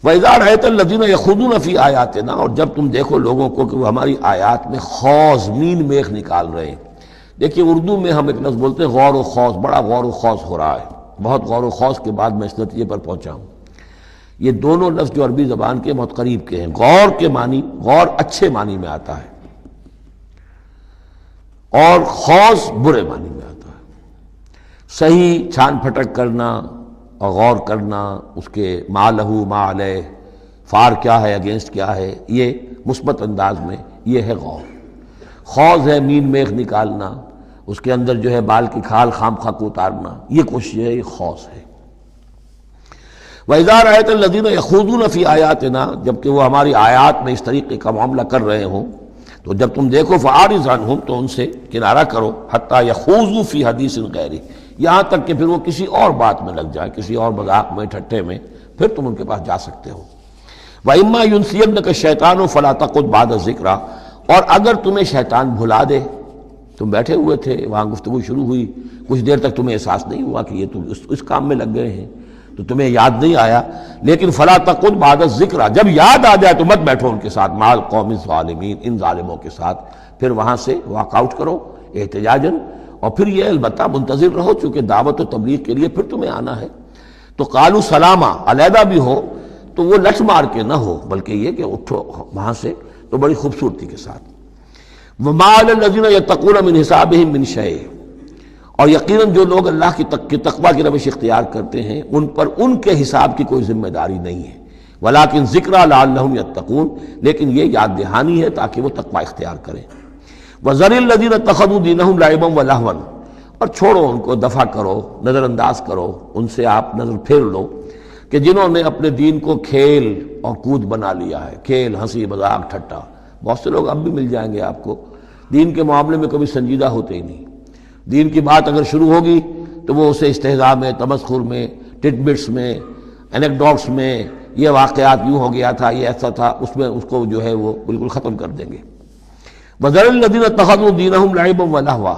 وَإِذَا رَأَيْتَ الَّذِينَ يَخُوضُونَ فِي آيَاتِنَا، اور جب تم دیکھو لوگوں کو کہ وہ ہماری آیات میں خوض، مین میخ نکال رہے ہیں۔ دیکھیے اردو میں ہم ایک لفظ بولتے ہیں غور و خوض، بڑا غور و خوض ہو رہا ہے، بہت غور و خوض کے بعد میں اس نتیجے پر پہنچا ہوں۔ یہ دونوں لفظ جو عربی زبان کے بہت قریب کے ہیں، غور کے معنی، غور اچھے معنی میں آتا ہے اور خوض برے معنی میں آتا ہے۔ صحیح چھان پھٹک کرنا اور غور کرنا، اس کے ما لہو ما علیہ، فار کیا ہے، اگینسٹ کیا ہے، یہ مثبت انداز میں یہ ہے غور۔ خوض ہے مین میخ نکالنا، اس کے اندر جو ہے بال کی کھال خام خواہ کو اتارنا، یہ کوشش ہے، یہ خوض ہے۔ وَإِذَا رَأَيْتَ الَّذِينَ يَخُوضُونَ فِي آيَاتِنَا، جبکہ وہ ہماری آیات میں اس طریقے کا معاملہ کر رہے ہوں، تو جب تم دیکھو فَأَعْرِضْ عَنْهُمْ، تو ان سے کنارہ کرو، حَتَّى يَخُوضُوا فِي حَدِيثٍ غَيْرِهِ، یہاں تک کہ پھر وہ کسی اور بات میں لگ جائے، کسی اور مذاق میں، ٹھٹے میں، پھر تم ان کے پاس جا سکتے ہو۔ وَإِمَّا يُنْسِيَنَّكَ الشَّيْطَانُ فَلَا تَقْعُدْ بَعْدَ الذِّكْرَىٰ، اور اگر تمہیں شیطان بھلا دے، تم بیٹھے ہوئے تھے وہاں گفتگو شروع ہوئی، کچھ دیر تک تمہیں احساس نہیں ہوا کہ یہ تم اس کام میں لگ گئے ہیں، تو تمہیں یاد نہیں آیا، لیکن فلا تقعد بعد الذکر، جب یاد آ جائے تو مت بیٹھو ان کے ساتھ، مع القوم الظالمین، ان ظالموں کے ساتھ، پھر وہاں سے واک آؤٹ کرو احتجاجاً، اور پھر یہ البتہ منتظر رہو، چونکہ دعوت و تبلیغ کے لیے پھر تمہیں آنا ہے۔ تو قالوا سلاما، علیحدہ بھی ہو تو وہ لٹ مار کے نہ ہو، بلکہ یہ کہ اٹھو وہاں سے تو بڑی خوبصورتی کے ساتھ۔ وَمَا عَلَى الَّذِينَ يَتَّقُونَ مِنْ حِسَابِهِمْ مِنْ شَيْءٍ، اور یقیناً جو لوگ اللہ کی تقویٰ کی روش اختیار کرتے ہیں ان پر ان کے حساب کی کوئی ذمہ داری نہیں ہے، وَلَٰكِنْ ذِكْرَىٰ لَعَلَّهُمْ يَتَّقُونَ، لیکن یہ یاد دہانی ہے تاکہ وہ تقویٰ اختیار کریں۔ وَذَرِ الَّذِينَ اتَّخَذُوا دِينَهُمْ لَعِبًا وَلَهْوًا، اور چھوڑو ان کو، دفع کرو، نظر انداز کرو، ان سے آپ نظر پھیر لو کہ جنہوں نے اپنے دین کو کھیل اور کود بنا لیا ہے، کھیل، ہنسی مذاق، ٹھٹا۔ بہت سے لوگ اب بھی مل جائیں گے آپ کو دین کے معاملے میں کبھی سنجیدہ ہوتے ہی نہیں، دین کی بات اگر شروع ہوگی تو وہ اسے استہزاء میں، تمسخر میں، ٹٹ بٹس میں، اینیکڈوٹس میں، یہ واقعات یوں ہو گیا تھا، یہ ایسا تھا، اس میں اس کو جو ہے وہ بالکل ختم کر دیں گے۔ وَذَرِ الَّذِينَ اتَّخَذُوا دِينَهُمْ لَعِبًا وَلَهْوًا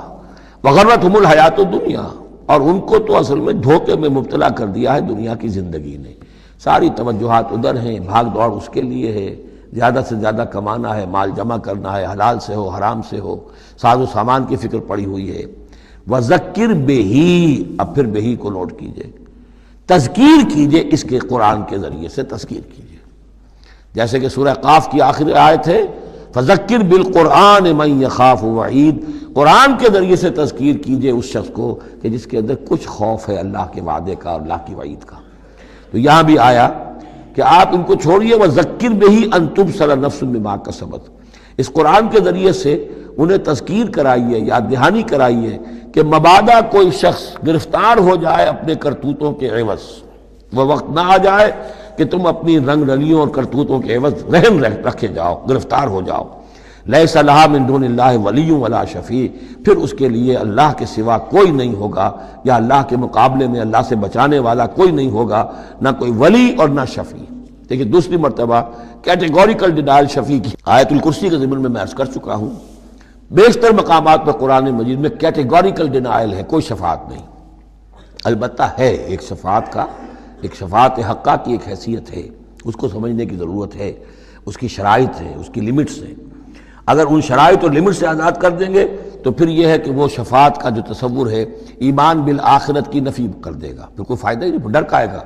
وَغَرَّتْهُمُ الْحَيَاةُ الدُّنْيَا، اور ان کو تو اصل میں دھوکے میں مبتلا کر دیا ہے دنیا کی زندگی نے، ساری توجہات ادھر ہیں، بھاگ دوڑ اس کے لیے ہے، زیادہ سے زیادہ کمانا ہے، مال جمع کرنا ہے، حلال سے ہو حرام سے ہو، ساز و سامان کی فکر پڑی ہوئی ہے۔ وَذَكِّرْ بِهِ، اب پھر بہی کو نوٹ کیجئے، تذکیر کیجئے، اس کے قرآن کے ذریعے سے تذکیر کیجئے، جیسے کہ سورہ قاف کی آخری آیت ہے فَذَكِّرْ بِالْقُرْآنِ مَنْ يَخَافُ وَعِيدٍ، قرآن کے ذریعے سے تذکیر کیجئے اس شخص کو کہ جس کے اندر کچھ خوف ہے اللہ کے وعدے کا اور اللہ کی وعید کا۔ تو یہاں بھی آیا کہ آپ ان کو چھوڑیے، وَذَكِّرْ بِهِ أَن تُبْصَرَ نَفْسٌ بِمَا كَسَبَتْ، اس قرآن کے ذریعے سے انہیں تذکیر کرائیے، یاد دہانی کرائیے کہ مبادا کوئی شخص گرفتار ہو جائے اپنے کرتوتوں کے عوض، وہ وقت نہ آ جائے کہ تم اپنی رنگ رلیوں اور کرتوتوں کے عوض رہن رکھے جاؤ، گرفتار ہو جاؤ۔ لیس لہا من دون اللہ ولی ولا شفیع، پھر اس کے لیے اللہ کے سوا کوئی نہیں ہوگا، یا اللہ کے مقابلے میں اللہ سے بچانے والا کوئی نہیں ہوگا، نہ کوئی ولی اور نہ شفیع۔ دیکھیے دوسری مرتبہ کیٹیگوریکل ڈینائل شفیع کی آیت الکرسی کے ضمن میں میں عرض کر چکا ہوں، بیشتر مقامات پر قرآن مجید میں کیٹیگوریکل ڈینائل ہے، کوئی شفاعت نہیں۔ البتہ ہے ایک شفاعت کا، ایک شفاعت حقہ کی ایک حیثیت ہے، اس کو سمجھنے کی ضرورت ہے، اس کی شرائط ہے، اس کی لیمٹس ہیں۔ اگر ان شرائط اور لمٹ سے آزاد کر دیں گے تو پھر یہ ہے کہ وہ شفاعت کا جو تصور ہے ایمان بالآخرت کی نفی کر دے گا، پھر کوئی فائدہ ہی نہیں، ڈر کا آئے گا۔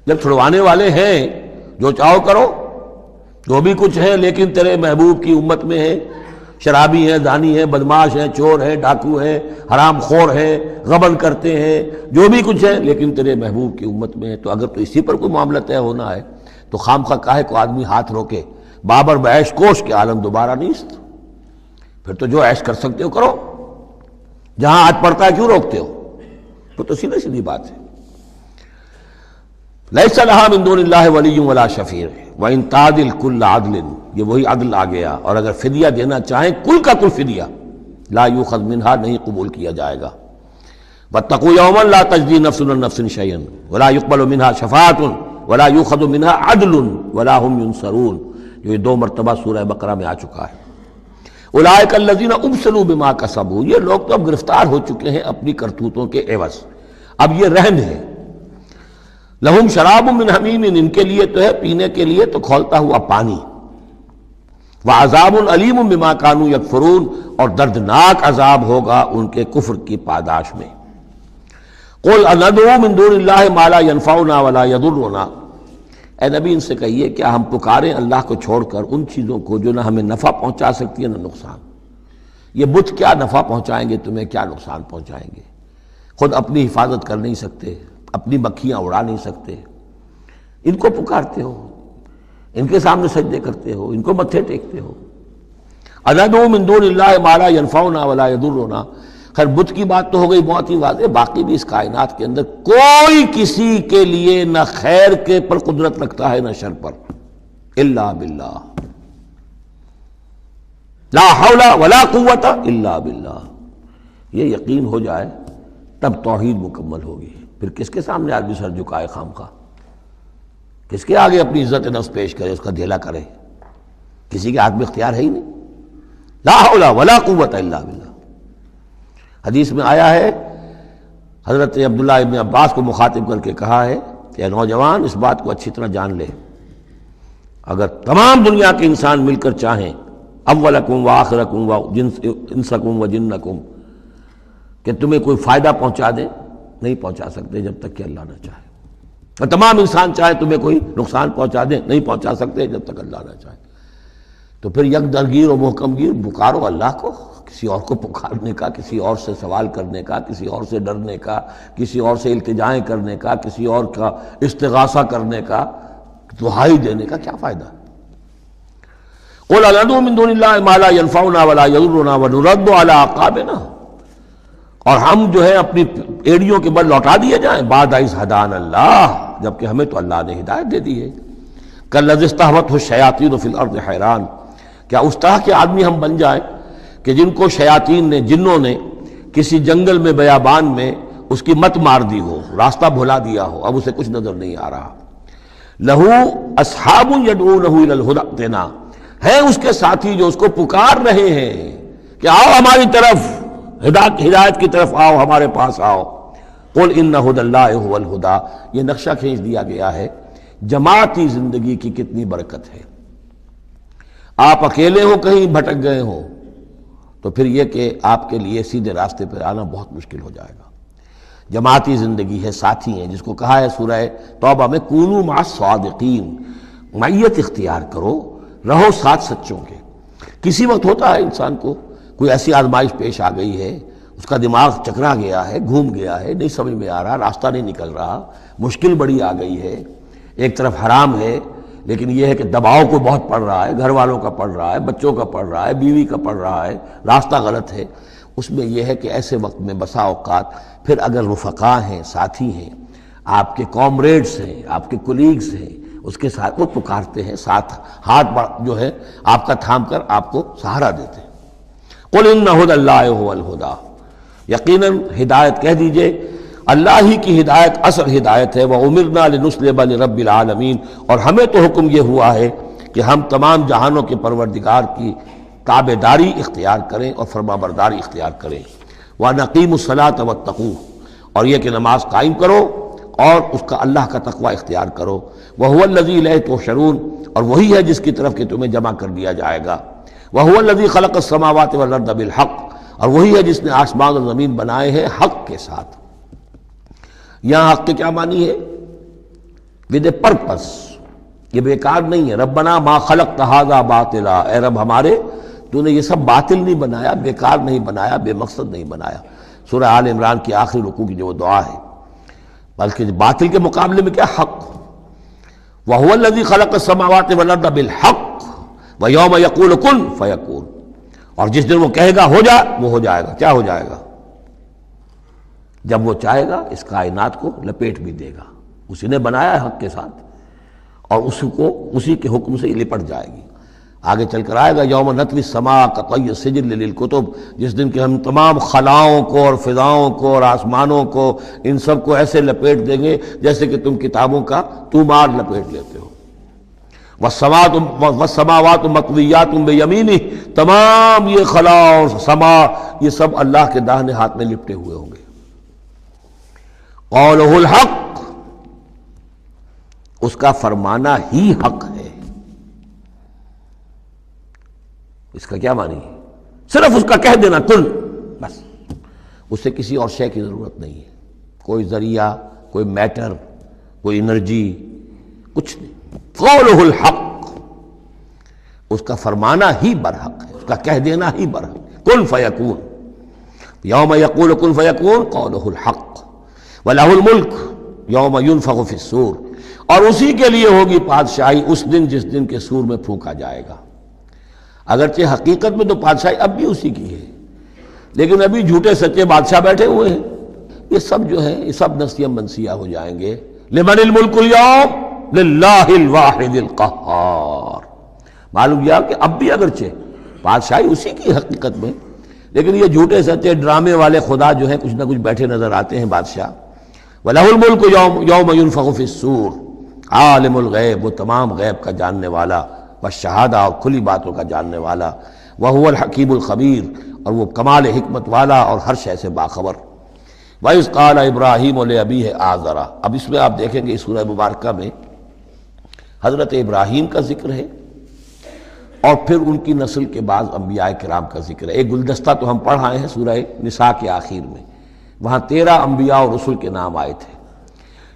جب چھڑوانے والے ہیں جو چاہو کرو، جو بھی کچھ ہے، لیکن تیرے محبوب کی امت میں ہے، شرابی ہیں، زانی ہیں، بدماش ہیں، چور ہیں، ڈاکو ہیں، حرام خور ہیں، غبن کرتے ہیں، جو بھی کچھ ہے، لیکن تیرے محبوب کی امت میں ہے، تو اگر تو اسی پر کوئی معاملہ طے ہونا ہے تو خام خواہ کاہے کو آدمی ہاتھ روکے؟ بابر بعیش کوش کے عالم دوبارہ نیست، پھر تو جو عیش کر سکتے ہو کرو، جہاں ہاتھ پڑتا ہے کیوں روکتے ہو؟ پھر تو سیدھی سیدھی بات ہے۔ لیس لہا من دون اللہ ولی ولا شفیع وان تعدل کل عدل، یہ وہی عدل آ گیا، اور اگر فدیہ دینا چاہیں کل کا کل فدیہ، لا یؤخذ منہا، نہیں قبول کیا جائے گا۔ واتقوا یوما لا تجزی نفس عن نفس شیئا ولا يقبل منها شفاعۃ ولا یؤخذ منها عدل ولا هم ينصرون، جو یہ 2 مرتبہ سورہ بقرہ میں آ چکا ہے۔ اولئک الذین ابسلوا بما کسبوا، یہ لوگ تو اب گرفتار ہو چکے ہیں اپنی کرتوتوں کے عوض، اب یہ رہن ہے۔ لہم شراب من حمیم، ان کے لیے تو ہے پینے کے لیے تو کھولتا ہوا پانی، وعذاب علیم بما کانوا یکفرون، اور دردناک عذاب ہوگا ان کے کفر کی پاداش میں۔ قل اندعو من دون اللہ ما لا ينفعنا ولا يضرنا، اے نبی ان سے کہیے کیا ہم پکاریں اللہ کو چھوڑ کر ان چیزوں کو جو نہ ہمیں نفع پہنچا سکتی ہے نہ نقصان؟ یہ بت کیا نفع پہنچائیں گے تمہیں، کیا نقصان پہنچائیں گے؟ خود اپنی حفاظت کر نہیں سکتے، اپنی مکھیاں اڑا نہیں سکتے، ان کو پکارتے ہو، ان کے سامنے سجدے کرتے ہو، ان کو متھے ٹیکتے ہو۔ اندعو من دون اللہ ما لا ينفعنا ولا يضرنا، خیر بت کی بات تو ہو گئی بہت ہی واضح، باقی بھی اس کائنات کے اندر کوئی کسی کے لیے نہ خیر کے پر قدرت رکھتا ہے نہ شر پر، الا باللہ، لا حول ولا قوت الا باللہ۔ یہ یقین ہو جائے تب توحید مکمل ہوگی، پھر کس کے سامنے آدمی سر جھکائے خام خواہ، کس کے آگے اپنی عزت نفس پیش کرے، اس کا دھیلا کرے؟ کسی کے ہاتھ میں اختیار ہے ہی نہیں، لا حول ولا قوت الا باللہ۔ حدیث میں آیا ہے، حضرت عبداللہ ابن عباس کو مخاطب کر کے کہا ہے کہ نوجوان اس بات کو اچھی طرح جان لے، اگر تمام دنیا کے انسان مل کر چاہیں، اولکم و آخرکم و انسکم و جنکم، کہ تمہیں کوئی فائدہ پہنچا دیں، نہیں پہنچا سکتے جب تک کہ اللہ نہ چاہے۔ اور تمام انسان چاہے تمہیں کوئی نقصان پہنچا دیں، نہیں پہنچا سکتے جب تک اللہ نہ چاہے۔ تو پھر یک درگیر و محکم گیر پکارو اللہ کو، کسی اور کو پکارنے کا، کسی اور سے سوال کرنے کا، کسی اور سے ڈرنے کا، کسی اور سے التجائیں کرنے کا، کسی اور کا استغاثہ کرنے کا، دہائی دینے کا کیا فائدہ؟ قُلْ أَنَدْعُو مِن دُونِ اللَّهِ مَا لَا يَنفَعُنَا وَلَا يَضُرُّنَا وَنُرَدُّ عَلَىٰ أَعْقَابِنَا، اور ہم جو ہے اپنی ایڑیوں کے بل لوٹا دیے جائیں بعد اذ ہدانا اللہ، جبکہ ہمیں تو اللہ نے ہدایت دے دی ہے۔ کالذی استہوتہ الشیاطین فی الارض حیران، کیا اس طرح کے آدمی ہم بن جائیں کہ جن کو شیاطین نے، جنوں نے کسی جنگل میں بیابان میں اس کی مت مار دی ہو، راستہ بھلا دیا ہو، اب اسے کچھ نظر نہیں آ رہا۔ لہو اصحاب یدعونہ الی الہدی ائتنا، ہے اس کے ساتھی جو اس کو پکار رہے ہیں کہ آؤ ہماری طرف، ہدایت کی طرف آؤ، ہمارے پاس آؤ۔ قل ان ھدی اللہ ھو الھدی، یہ نقشہ کھینچ دیا گیا ہے جماعتی زندگی کی کتنی برکت ہے۔ آپ اکیلے ہو، کہیں بھٹک گئے ہو، تو پھر یہ کہ آپ کے لیے سیدھے راستے پر آنا بہت مشکل ہو جائے گا۔ جماعتی زندگی ہے، ساتھی ہیں، جس کو کہا ہے سورہ توبہ میں کونوا مع الصادقین، معیت اختیار کرو، رہو ساتھ سچوں کے۔ کسی وقت ہوتا ہے انسان کو کوئی ایسی آزمائش پیش آ گئی ہے، اس کا دماغ چکرا گیا ہے، گھوم گیا ہے، نہیں سمجھ میں آ رہا، راستہ نہیں نکل رہا، مشکل بڑی آ گئی ہے، ایک طرف حرام ہے لیکن یہ ہے کہ دباؤ کو بہت پڑ رہا ہے، گھر والوں کا پڑ رہا ہے، بچوں کا پڑ رہا ہے، بیوی کا پڑ رہا ہے، راستہ غلط ہے۔ اس میں یہ ہے کہ ایسے وقت میں بسا اوقات پھر اگر رفقا ہیں، ساتھی ہیں، آپ کے کامریڈز ہیں، آپ کے کولیگز ہیں، اس کے ساتھ وہ پکارتے ہیں، ساتھ ہاتھ جو ہے آپ کا تھام کر آپ کو سہارا دیتے ہیں۔ قل ان ھدی اللہ ھو الھدی، یقیناً ہدایت کہہ دیجئے اللہ ہی کی ہدایت اصل ہدایت ہے۔ وَأُمِرْنَا لِنُسْلِمَ لِرَبِّ الْعَالَمِينَ، اور ہمیں تو حکم یہ ہوا ہے کہ ہم تمام جہانوں کے پروردگار کی تابع داری اختیار کریں اور فرما برداری اختیار کریں۔ وَنَقِيمُ الصَّلَاةَ وَاتَّقُوهُ، اور یہ کہ نماز قائم کرو اور اس کا اللہ کا تقوی اختیار کرو۔ وَهُوَ الَّذِي إِلَيْهِ تُحْشَرُونَ، اور وہی ہے جس کی طرف کہ تمہیں جمع کر دیا جائے گا۔ وَهُوَ الَّذِي خَلَقَ السَّمَاوَاتِ وَالْأَرْضَ بِالْحَقِّ، اور وہی ہے جس نے آسمان اور زمین بنائے ہیں حق کے ساتھ۔ یہاں حق کے کیا معنی ہے؟ ود اے پرپس، یہ بیکار نہیں ہے۔ ربنا ما خلقت ھذا باطلا، اے رب ہمارے تو نے یہ سب باطل نہیں بنایا، بیکار نہیں بنایا، بے مقصد نہیں بنایا۔ سورہ آل عمران کی آخری رکوع کی جو دعا ہے، بلکہ باطل کے مقابلے میں کیا؟ حق۔ وَهُوَ الَّذِي خَلَقَ السَّمَاوَاتِ وَالْأَرْضَ بِالْحَقِّ وَيَوْمَ يَقُولُ كُن فَيَكُونُ، اور جس دن وہ کہے گا ہو جا، وہ ہو جائے گا۔ کیا ہو جائے گا؟ جب وہ چاہے گا اس کائنات کو لپیٹ بھی دے گا، اسی نے بنایا ہے حق کے ساتھ، اور اسی کے حکم سے لپٹ جائے گی۔ آگے چل کر آئے گا یوم نطوی السماء کطی السجل للکتب، جس دن کہ ہم تمام خلاؤں کو اور فضاؤں کو اور آسمانوں کو، ان سب کو ایسے لپیٹ دیں گے جیسے کہ تم کتابوں کا طومار لپیٹ لیتے ہو۔ والسماوات مطویات بیمینہ، تمام یہ خلا اور سما یہ سب اللہ کے داہنے ہاتھ میں لپٹے ہوئے ہوں گے۔ قولہ الحق، اس کا فرمانا ہی حق ہے۔ اس کا کیا معنی ہے؟ صرف اس کا کہہ دینا کن، بس، اس سے کسی اور شے کی ضرورت نہیں ہے، کوئی ذریعہ، کوئی میٹر، کوئی انرجی، کچھ نہیں۔ قولہ الحق، اس کا فرمانا ہی برحق ہے، اس کا کہہ دینا ہی برحق ہے۔ کن فیکون، یوم یقول کن فیکون قولہ الحق، وَلَهُ الْمُلْكُ یوم يُنفَخُ فِي الصُّورِ، اور اسی کے لیے ہوگی بادشاہی اس دن جس دن کے سور میں پھونکا جائے گا۔ اگرچہ حقیقت میں تو بادشاہی اب بھی اسی کی ہے، لیکن ابھی جھوٹے سچے بادشاہ بیٹھے ہوئے ہیں۔ یہ سب جو ہے یہ سب نسیہ منسیہ ہو جائیں گے۔ لمن الملک اليوم للہ الواحد القہار، معلوم کیا کہ اب بھی اگرچہ بادشاہی اسی کی حقیقت میں، لیکن یہ جھوٹے سچے ڈرامے والے خدا جو ہیں کچھ نہ کچھ بیٹھے نظر آتے ہیں بادشاہ۔ وَلَهُ الْمُلْكُ یوم يُنفَخُ فِي الصُّورِ، عالم الغیب، وہ تمام غیب کا جاننے والا، والشہادہ، اور کھلی باتوں کا جاننے والا، وَهُوَ الْحَكِيمُ الْخَبِيرُ، اور وہ کمال حکمت والا اور ہر شے سے باخبر۔ وَإِذْ قَالَ إِبْرَاهِيمُ لِأَبِيهِ آزَرَ، اب اس میں آپ دیکھیں گے اس سورہ مبارکہ میں حضرت ابراہیم کا ذکر ہے اور پھر ان کی نسل کے بعض انبیاء کرام کا ذکر ہے۔ ایک گلدستہ تو ہم پڑھ آئے ہیں سورہ نساء کے آخر میں، وہاں 13 انبیاء اور رسل کے نام آئے تھے،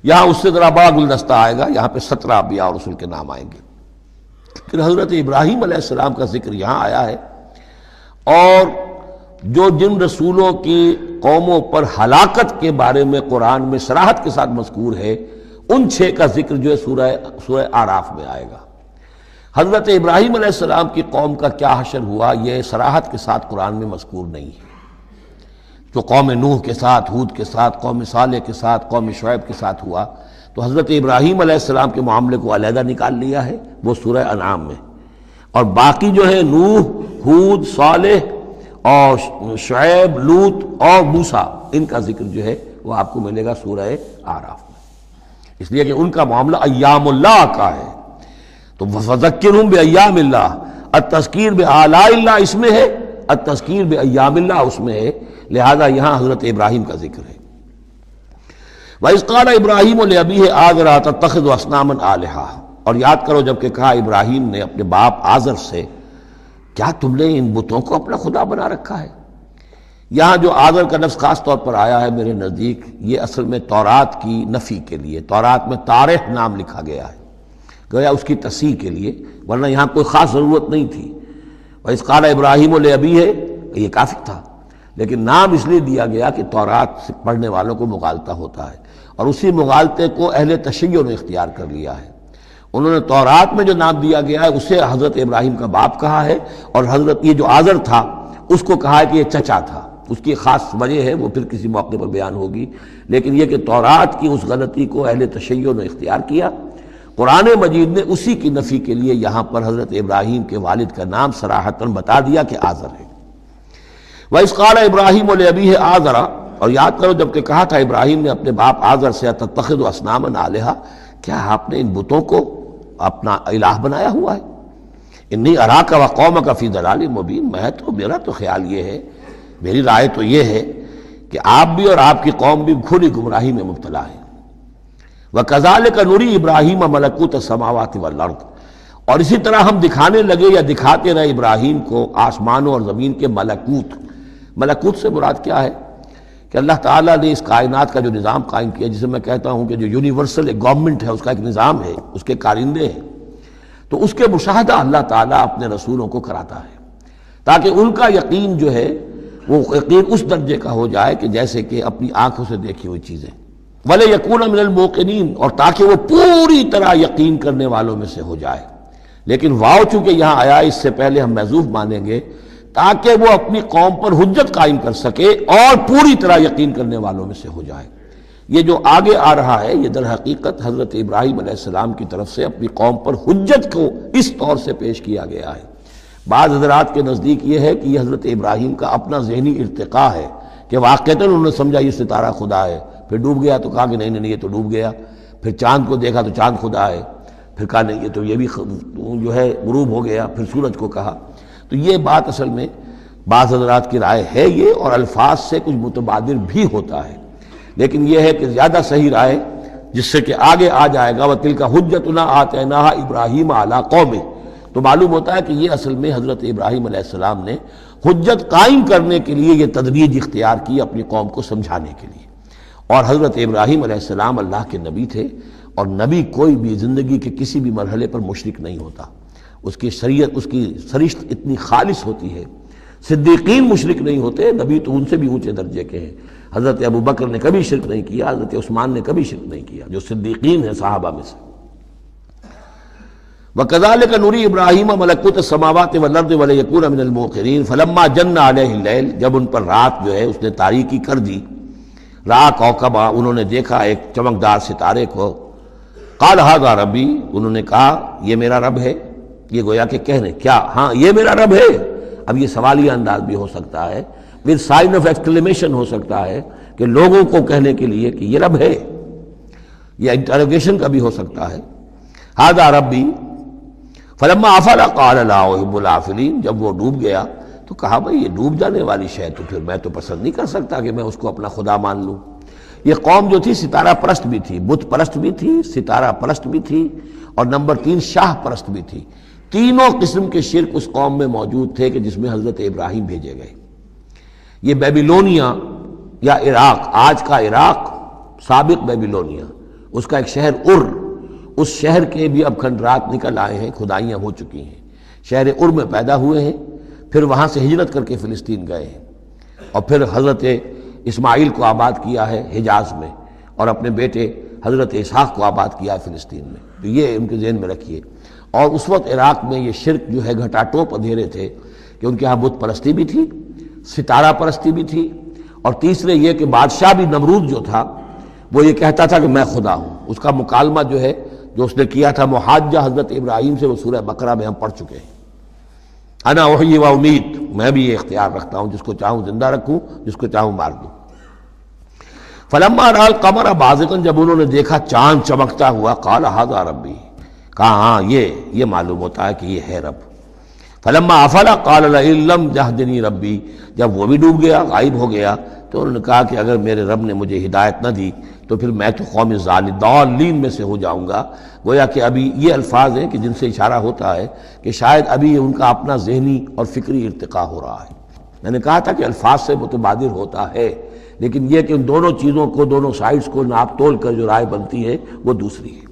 یہاں اس سے ذرا بڑا گلدستہ آئے گا، یہاں پہ 17 انبیاء اور رسول کے نام آئیں گے، پھر حضرت ابراہیم علیہ السلام کا ذکر یہاں آیا ہے، اور جو جن رسولوں کی قوموں پر ہلاکت کے بارے میں قرآن میں صراحت کے ساتھ مذکور ہے، ان 6 کا ذکر جو ہے سورہ اعراف میں آئے گا۔ حضرت ابراہیم علیہ السلام کی قوم کا کیا حشر ہوا، یہ صراحت کے ساتھ قرآن میں مذکور نہیں ہے۔ جو قوم نوح کے ساتھ، ہود کے ساتھ، قوم صالح کے ساتھ، قوم شعیب کے ساتھ ہوا، تو حضرت ابراہیم علیہ السلام کے معاملے کو علیحدہ نکال لیا ہے، وہ سورہ انعام میں، اور باقی جو ہے نوح، ہود، صالح اور شعیب، لوط اور موسیٰ، ان کا ذکر جو ہے وہ آپ کو ملے گا سورہ اعراف میں، اس لیے کہ ان کا معاملہ ایام اللہ کا ہے۔ تو فذکرہم بایام اللہ، التذکیر بآلاء اللہ اس میں ہے، التذکیر بایام اللہ اس میں ہے، لہذا یہاں حضرت ابراہیم کا ذکر ہے۔ وَإِذْ قَالَ إِبْرَاهِيمُ لِأَبِيهِ آزَرَ أَتَتَّخِذُ أَصْنَامًا آلِهَةً، اور یاد کرو جب کہ کہا ابراہیم نے اپنے باپ آزر سے، کیا تم نے ان بتوں کو اپنا خدا بنا رکھا ہے؟ یہاں جو آزر کا لفظ خاص طور پر آیا ہے میرے نزدیک، یہ اصل میں تورات کی نفی کے لیے، تورات میں تارح نام لکھا گیا ہے، گویا اس کی تصحیح کے لیے، ورنہ یہاں کوئی خاص ضرورت نہیں تھی۔ وَإِذْ قَالَ إِبْرَاهِيمُ لِأَبِيهِ، یہ کافی تھا، لیکن نام اس لیے دیا گیا کہ تورات سے پڑھنے والوں کو مغالطہ ہوتا ہے، اور اسی مغالطے کو اہل تشیع نے اختیار کر لیا ہے۔ انہوں نے تورات میں جو نام دیا گیا ہے اسے حضرت ابراہیم کا باپ کہا ہے، اور حضرت یہ جو آزر تھا اس کو کہا ہے کہ یہ چچا تھا۔ اس کی خاص وجہ ہے، وہ پھر کسی موقع پر بیان ہوگی، لیکن یہ کہ تورات کی اس غلطی کو اہل تشیع نے اختیار کیا، قرآن مجید نے اسی کی نفی کے لیے یہاں پر حضرت ابراہیم کے والد کا نام صراحتاً بتا دیا کہ آزر ہے۔ وَإِذْ قَالَ إِبْرَاهِيمُ لِأَبِيهِ آزَرَ، اور یاد کرو جب کہ کہا تھا ابراہیم نے اپنے باپ آزر سے، أَتَتَّخِذُ أَصْنَامًا آلِهَةً، کیا آپ نے ان بتوں کو اپنا الہ بنایا ہوا ہے؟ انی اراک وقومک فی ضلال مبین، میرا تو خیال یہ ہے، میری رائے تو یہ ہے کہ آپ بھی اور آپ کی قوم بھی کھلی گمراہی میں مبتلا ہے۔ وَكَذَلِكَ نُرِي إِبْرَاهِيمَ مَلَكُوتَ السَّمَاوَاتِ وَالْأَرْضِ، اور اسی طرح ہم دکھانے لگے یا دکھاتے رہے ابراہیم کو آسمانوں اور زمین کے ملکوت۔ ملکوت سے مراد کیا ہے کہ اللہ تعالیٰ نے اس کائنات کا جو نظام قائم کیا، جسے میں کہتا ہوں کہ جو یونیورسل ایک گورنمنٹ ہے، اس کا ایک نظام ہے، اس کے کارندے ہیں، تو اس کے مشاہدہ اللہ تعالیٰ اپنے رسولوں کو کراتا ہے، تاکہ ان کا یقین جو ہے وہ یقین اس درجے کا ہو جائے کہ جیسے کہ اپنی آنکھوں سے دیکھی ہوئی چیزیں، وَلَيَكُونَ مِنَ الْمُوقِنِينَ، اور تاکہ وہ پوری طرح یقین کرنے والوں میں سے ہو جائے۔ لیکن واو چونکہ یہاں آیا، اس سے پہلے ہم محذوف مانیں گے، تاکہ وہ اپنی قوم پر حجت قائم کر سکے اور پوری طرح یقین کرنے والوں میں سے ہو جائے۔ یہ جو آگے آ رہا ہے یہ در حقیقت حضرت ابراہیم علیہ السلام کی طرف سے اپنی قوم پر حجت کو اس طور سے پیش کیا گیا ہے۔ بعض حضرات کے نزدیک یہ ہے کہ یہ حضرت ابراہیم کا اپنا ذہنی ارتقاء ہے کہ واقعتاً انہوں نے سمجھا یہ ستارہ خدا ہے، پھر ڈوب گیا تو کہا کہ نہیں نہیں یہ تو ڈوب گیا، پھر چاند کو دیکھا تو چاند خدا ہے، پھر کہا نہیں یہ تو یہ بھی جو ہے غروب ہو گیا، پھر سورج کو کہا۔ تو یہ بات اصل میں بعض حضرات کی رائے ہے یہ، اور الفاظ سے کچھ متبادر بھی ہوتا ہے، لیکن یہ ہے کہ زیادہ صحیح رائے جس سے کہ آگے آ جائے گا وَتِلْكَ حُجَّتُنَا آتَيْنَاهَا إِبْرَاهِيمَ عَلَىٰ قَوْمِهِ، تو معلوم ہوتا ہے کہ یہ اصل میں حضرت ابراہیم علیہ السلام نے حجت قائم کرنے کے لیے یہ تدریج اختیار کی اپنی قوم کو سمجھانے کے لیے۔ اور حضرت ابراہیم علیہ السلام اللہ کے نبی تھے، اور نبی کوئی بھی زندگی کے کسی بھی مرحلے پر مشرک نہیں ہوتا، اس کی شریعت، اس کی سرشت اتنی خالص ہوتی ہے۔ صدیقین مشرک نہیں ہوتے، نبی تو ان سے بھی اونچے درجے کے ہیں۔ حضرت ابو بکر نے کبھی شرک نہیں کیا، حضرت عثمان نے کبھی شرک نہیں کیا، جو صدیقین ہیں صحابہ میں سے۔ وَكَذَلِكَ نُرِي إِبْرَاهِيمَ مَلَكُوتَ السَّمَاوَاتِ وَالْأَرْضِ وَلِيَكُونَ مِنَ الْمُوقِنِينَ فَلَمَّا جَنَّ عَلَيْهِ اللَّيْلُ، جب ان پر رات جو ہے اس نے تاریکی کر دی، رَأَىٰ كَوْكَبًا، انہوں نے دیکھا ایک چمکدار ستارے کو، قَالَ هَٰذَا رَبِّي، انہوں نے کہا یہ میرا رب ہے۔ یہ گویا کہ کہنے کیا، ہاں یہ میرا رب ہے۔ اب یہ سوالیہ انداز بھی ہو سکتا ہے، with sign of exclamation ہو سکتا ہے کہ لوگوں کو کہنے کے لیے کہ یہ رب ہے، یہ انٹروگیشن کا بھی ہو سکتا ہے۔ هَٰذَا رَبِّي فَلَمَّا أَفَلَ قَالَ لَا أُحِبُّ الْآفِلِينَ، جب وہ ڈوب گیا تو کہا بھئی یہ ڈوب جانے والی شے تو پھر میں تو پسند نہیں کر سکتا کہ میں اس کو اپنا خدا مان لوں۔ یہ قوم جو تھی ستارہ پرست بھی تھی، بت پرست بھی تھی، ستارہ پرست بھی تھی، اور نمبر 3 شاہ پرست بھی تھی۔ تینوں قسم کے شرک اس قوم میں موجود تھے کہ جس میں حضرت ابراہیم بھیجے گئے۔ یہ بیبیلونیا یا عراق، آج کا عراق، سابق بیبیلونیا، اس کا ایک شہر اس شہر کے بھی اب کھنڈرات نکل آئے ہیں، کھدائیاں ہو چکی ہیں، شہر میں پیدا ہوئے ہیں، پھر وہاں سے ہجرت کر کے فلسطین گئے ہیں، اور پھر حضرت اسماعیل کو آباد کیا ہے حجاز میں، اور اپنے بیٹے حضرت اسحاق کو آباد کیا ہے فلسطین میں۔ تو یہ ان کے ذہن میں رکھیے۔ اور اس وقت عراق میں یہ شرک جو ہے گھٹا ٹوپ اندھیرے تھے کہ ان کے ہاں بت پرستی بھی تھی، ستارہ پرستی بھی تھی، اور تیسرے یہ کہ بادشاہ بھی نمرود جو تھا وہ یہ کہتا تھا کہ میں خدا ہوں۔ اس کا مکالمہ جو ہے جو اس نے کیا تھا محاجہ حضرت ابراہیم سے، وہ سورہ بقرہ میں ہم پڑھ چکے ہیں۔ انا احیی و امید، میں بھی یہ اختیار رکھتا ہوں، جس کو چاہوں زندہ رکھوں، جس کو چاہوں مار دوں۔ فلما رأى القمر بازغا، جب انہوں نے دیکھا چاند چمکتا ہوا، قال ھذا ربی، کہا ہاں یہ معلوم ہوتا ہے کہ یہ ہے رب۔ فلما افل قال لئن لم يهدني ربی، جب وہ بھی ڈوب گیا، غائب ہو گیا، تو انہوں نے کہا کہ اگر میرے رب نے مجھے ہدایت نہ دی تو پھر میں تو قوم ضالین میں سے ہو جاؤں گا۔ گویا کہ ابھی یہ الفاظ ہیں کہ جن سے اشارہ ہوتا ہے کہ شاید ابھی ان کا اپنا ذہنی اور فکری ارتقاء ہو رہا ہے۔ میں نے کہا تھا کہ الفاظ سے متبادر ہوتا ہے، لیکن یہ کہ ان دونوں چیزوں کو، دونوں سائڈز کو ناپ تول کر جو رائے بنتی ہے وہ دوسری ہے۔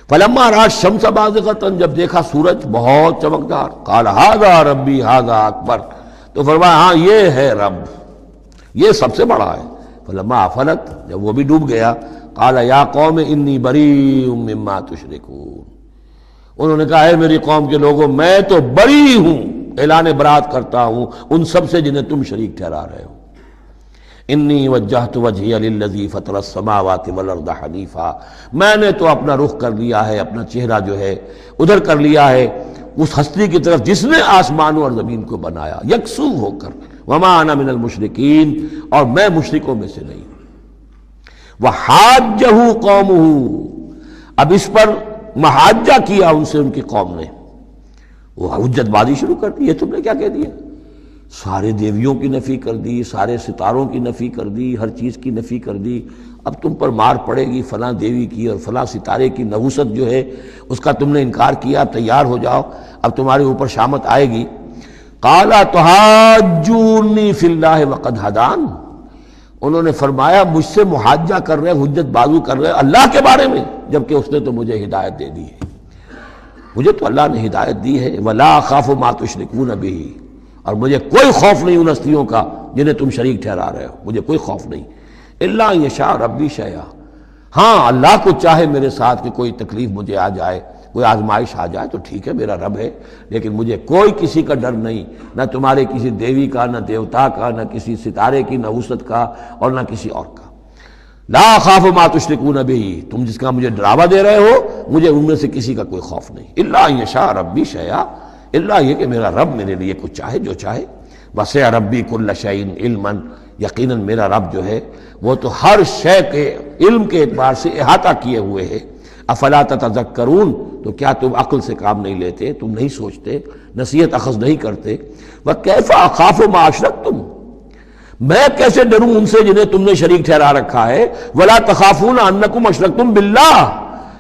فلما رأى الشمس بازغة، جب دیکھا سورج بہت چمکدار، قال ھذا ربی ھذا اکبر، تو فرمایا ہاں یہ ہے رب، یہ سب سے بڑا ہے۔ فلما افلت، جب وہ بھی ڈوب گیا، قال یا قوم انی بریء مما تشرکون، انہوں نے کہا اے میری قوم کے لوگوں، میں تو بری ہوں، اعلان برات کرتا ہوں ان سب سے جنہیں تم شریک ٹھہرا رہے ہو۔ انی وجہت وجہی للذی فطر السماوات والارض حنیفا، میں نے تو اپنا رخ کر لیا ہے، اپنا چہرہ جو ہے ادھر کر لیا ہے اس ہستی کی طرف جس نے آسمانوں اور زمین کو بنایا، یکسو ہو کر، وما انا من المشرکین، اور میں مشرکوں میں سے نہیں ہوں۔ وحاجہ قومہ، اب اس پر محاجہ کیا ان سے ان کی قوم نے، وہ حجت بازی شروع کر دی، یہ تم نے کیا کہہ دیا؟ سارے دیویوں کی نفی کر دی، سارے ستاروں کی نفی کر دی، ہر چیز کی نفی کر دی، اب تم پر مار پڑے گی فلاں دیوی کی اور فلاں ستارے کی نحوست جو ہے اس کا تم نے انکار کیا، تیار ہو جاؤ، اب تمہارے اوپر شامت آئے گی۔ قال تحاجونی فی اللہ وقد ہدان، انہوں نے فرمایا مجھ سے محاجہ کر رہے، حجت بازو کر رہے اللہ کے بارے میں، جبکہ اس نے تو مجھے ہدایت دے دی ہے، مجھے تو اللہ نے ہدایت دی ہے۔ ولا اخاف ما تشرکون بہ، اور مجھے کوئی خوف نہیں ان ہستیوں کا جنہیں تم شریک ٹھہرا رہے ہو، مجھے کوئی خوف نہیں۔ الا یشاء ربی شیئا، ہاں اللہ کو چاہے میرے ساتھ کہ کوئی تکلیف مجھے آ جائے، کوئی آزمائش آ جائے تو ٹھیک ہے، میرا رب ہے، لیکن مجھے کوئی کسی کا ڈر نہیں، نہ تمہارے کسی دیوی کا، نہ دیوتا کا، نہ کسی ستارے کی نحوست کا، اور نہ کسی اور کا۔ لا اخاف ما تشرکون بہ، تم جس کا مجھے ڈراوا دے رہے ہو، مجھے ان میں سے کسی کا کوئی خوف نہیں۔ الا یشاء ربی شیئا، اللہ یہ کہ میرا رب میرے لیے کچھ چاہے جو چاہے۔ وسع ربی کل شیء علما، یقیناً میرا رب جو ہے وہ تو ہر شے کے علم کے اعتبار سے احاطہ کیے ہوئے ہے۔ افلا تتذکرون، تو کیا تم عقل سے کام نہیں لیتے، تم نہیں سوچتے، نصیحت اخذ نہیں کرتے؟ وکیف اخاف ما اشرکتم، میں کیسے ڈروں ان سے جنہیں تم نے شریک ٹھہرا رکھا ہے۔ ولا تخافون انکم اشرکتم باللہ،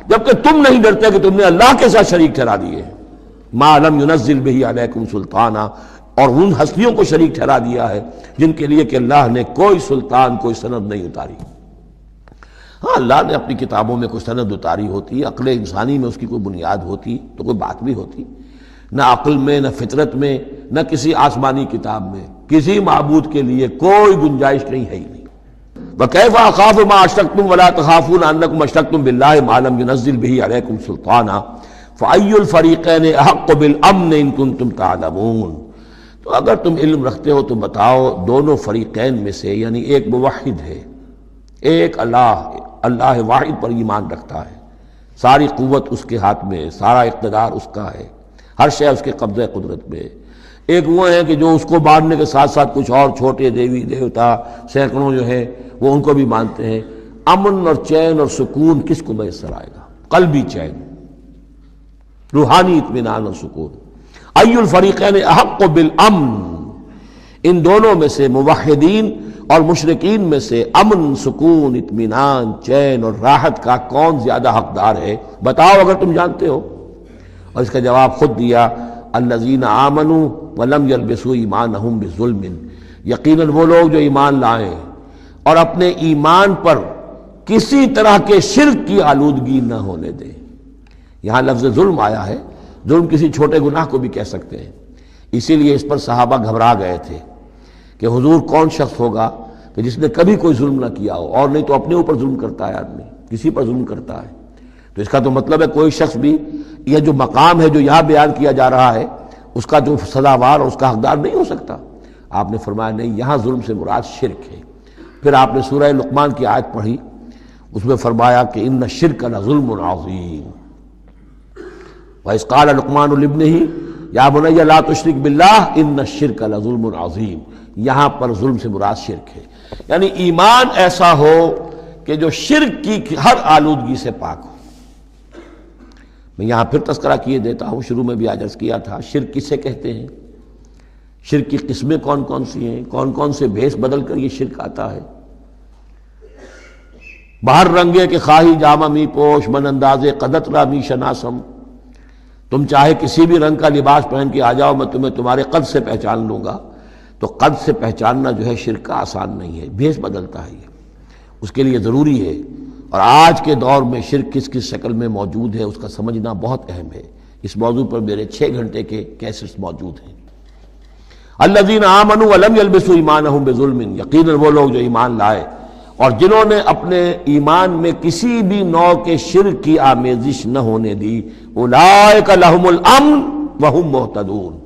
جبکہ تم نہیں ڈرتے کہ تم نے اللہ کے ساتھ شریک ٹھہرا دیے۔ ما لم ينزل به علیکم سلطانا، اور ان ہستیوں کو شریک ٹھہرا دیا ہے جن کے لیے کہ اللہ نے کوئی سلطان، کوئی سند نہیں اتاری۔ ہاں اللہ نے اپنی کتابوں میں کوئی سند اتاری ہوتی، عقل انسانی میں اس کی کوئی بنیاد ہوتی تو کوئی بات بھی ہوتی، نہ عقل میں، نہ فطرت میں، نہ کسی آسمانی کتاب میں کسی معبود کے لیے کوئی گنجائش کہیں ہے ہی نہیں۔ وَكَيْفَ أَخَافُ مَا أَشْرَكْتُمْ وَلَا تَخَافُونَ أَنَّكُمْ أَشْرَكْتُمْ بِاللَّهِ مَا لَمْ يُنَزِّلْ بِهِ عَلَيْكُمْ سُلْطَانًا فَأَيُّ الْفَرِيقَيْنِ أَحَقُّ بِالْأَمْنِ إِن كُنتُمْ تَعْلَمُونَ، تو اگر تم علم رکھتے ہو تو بتاؤ دونوں فریقین میں سے، یعنی ایک موحد ہے، ایک اللہ واحد پر ایمان رکھتا ہے، ساری قوت اس کے ہاتھ میں، سارا اقتدار اس کا ہے، ہر شے اس کے قبضہ قدرت میں۔ ایک وہ ہیں کہ جو اس کو ماننے کے ساتھ ساتھ کچھ اور چھوٹے دیوی دیوتا سینکڑوں جو ہیں وہ ان کو بھی مانتے ہیں۔ امن اور چین اور سکون کس کو میسر آئے گا؟ قلبی چین، روحانی اطمینان اور سکون۔ ای الفریقین احق بالامن، ان دونوں میں سے موحدین اور مشرکین میں سے امن، سکون، اطمینان، چین اور راحت کا کون زیادہ حقدار ہے؟ بتاؤ اگر تم جانتے ہو۔ اور اس کا جواب خود دیا، الذین آمنوا ولم یلبسوا ایمانہم بظلم، یقیناً وہ لوگ جو ایمان لائیں اور اپنے ایمان پر کسی طرح کے شرک کی آلودگی نہ ہونے دے۔ یہاں لفظ ظلم آیا ہے، ظلم کسی چھوٹے گناہ کو بھی کہہ سکتے ہیں، اسی لیے اس پر صحابہ گھبرا گئے تھے کہ حضور کون شخص ہوگا کہ جس نے کبھی کوئی ظلم نہ کیا ہو، اور نہیں تو اپنے اوپر ظلم کرتا ہے آدمی، کسی پر ظلم کرتا ہے۔ تو اس کا تو مطلب ہے کوئی شخص بھی یہ جو مقام ہے جو یہاں بیان کیا جا رہا ہے اس کا جو سزاوار اور اس کا حقدار نہیں ہو سکتا۔ آپ نے فرمایا نہیں، یہاں ظلم سے مراد شرک ہے۔ پھر آپ نے سورہ لقمان کی آیت پڑھی، اس میں فرمایا کہ ان الشرک لظلم عظیم، وَإِذْ قَالَ لُقْمَانُ لِابْنِهِ یا بنی لا تشرک باللہ ان الشرک لظلم عظیم، یہاں پر ظلم سے مراد شرک ہے، یعنی ایمان ایسا ہو کہ جو شرک کی ہر آلودگی سے پاک ہو۔ میں یہاں پھر تذکرہ کیے دیتا ہوں، شروع میں بھی عرض کیا تھا شرک کسے کہتے ہیں، شرک کی قسمیں کون کون سی ہیں، کون کون سے بھیس بدل کر یہ شرک آتا ہے۔ باہر رنگے کے خواہی جامہ می پوش، من اندازے قدت را می شناسم، تم چاہے کسی بھی رنگ کا لباس پہن کے آ جاؤ، میں تمہیں تمہارے قد سے پہچان لوں گا۔ تو قد سے پہچاننا جو ہے شرک کا آسان نہیں ہے، بھیس بدلتا ہے یہ، اس کے لیے ضروری ہے۔ اور آج کے دور میں شرک کس کس شکل میں موجود ہے اس کا سمجھنا بہت اہم ہے۔ اس موضوع پر میرے 6 گھنٹے کے کیسٹس موجود ہیں۔ الذین آمنوا ولم یلبسوا ایمانہم بظلم، یقیناً وہ لوگ جو ایمان لائے اور جنہوں نے اپنے ایمان میں کسی بھی نوع کے شرک کی آمیزش نہ ہونے دی، اولئک لہم الامن وہم مہتدون،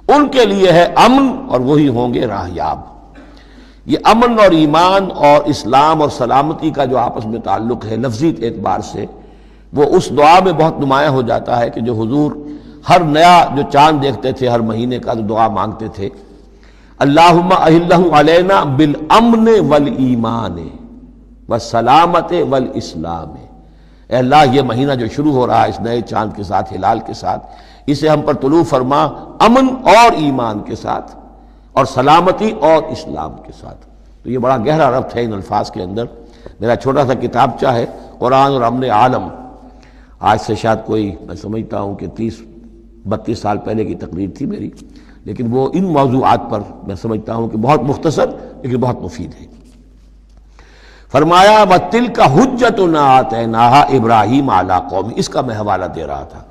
ان کے لیے ہے امن اور وہی ہوں گے راہیاب۔ یہ امن اور ایمان اور اسلام اور سلامتی کا جو آپس میں تعلق ہے لفظی اعتبار سے، وہ اس دعا میں بہت نمایاں ہو جاتا ہے کہ جو حضور ہر نیا جو چاند دیکھتے تھے ہر مہینے کا، جو دعا مانگتے تھے، اللہم اہلہ علینا بالامن والایمان والسلامت والاسلام، اے اللہ یہ مہینہ جو شروع ہو رہا ہے اس نئے چاند کے ساتھ، ہلال کے ساتھ، اسے ہم پر طلوع فرما امن اور ایمان کے ساتھ اور سلامتی اور اسلام کے ساتھ۔ تو یہ بڑا گہرا ربط ہے ان الفاظ کے اندر۔ میرا چھوٹا سا کتابچہ ہے قرآن اور امن عالم، آج سے شاید کوئی میں سمجھتا ہوں کہ 30-32 سال پہلے کی تقریر تھی میری، لیکن وہ ان موضوعات پر میں سمجھتا ہوں کہ بہت مختصر لیکن بہت مفید ہے۔ فرمایا وَتِلْكَ حُجَّتُنَا آتَيْنَاهَا إِبْرَاهِيمَ عَلَىٰ قَوْمِهِ، اس کا میں حوالہ دے رہا تھا۔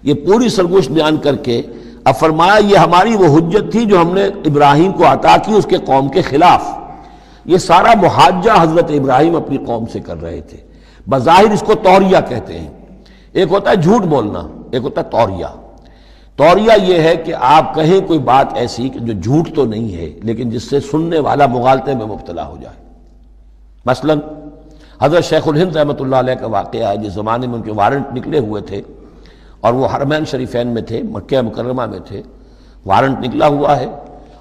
یہ پوری سرگوشت بیان کر کے اب فرمایا یہ ہماری وہ حجت تھی جو ہم نے ابراہیم کو عطا کی اس کے قوم کے خلاف۔ یہ سارا محاجہ حضرت ابراہیم اپنی قوم سے کر رہے تھے۔ بظاہر اس کو توریہ کہتے ہیں، ایک ہوتا ہے جھوٹ بولنا، ایک ہوتا ہے توریہ۔ توریہ یہ ہے کہ آپ کہیں کوئی بات ایسی کہ جو جھوٹ تو نہیں ہے لیکن جس سے سننے والا مغالطے میں مبتلا ہو جائے۔ مثلا حضرت شیخ الہند رحمۃ اللہ علیہ کا واقعہ ہے، جس زمانے میں ان کے وارنٹ نکلے ہوئے تھے اور وہ حرمین شریفین میں تھے، مکہ مکرمہ میں تھے، وارنٹ نکلا ہوا ہے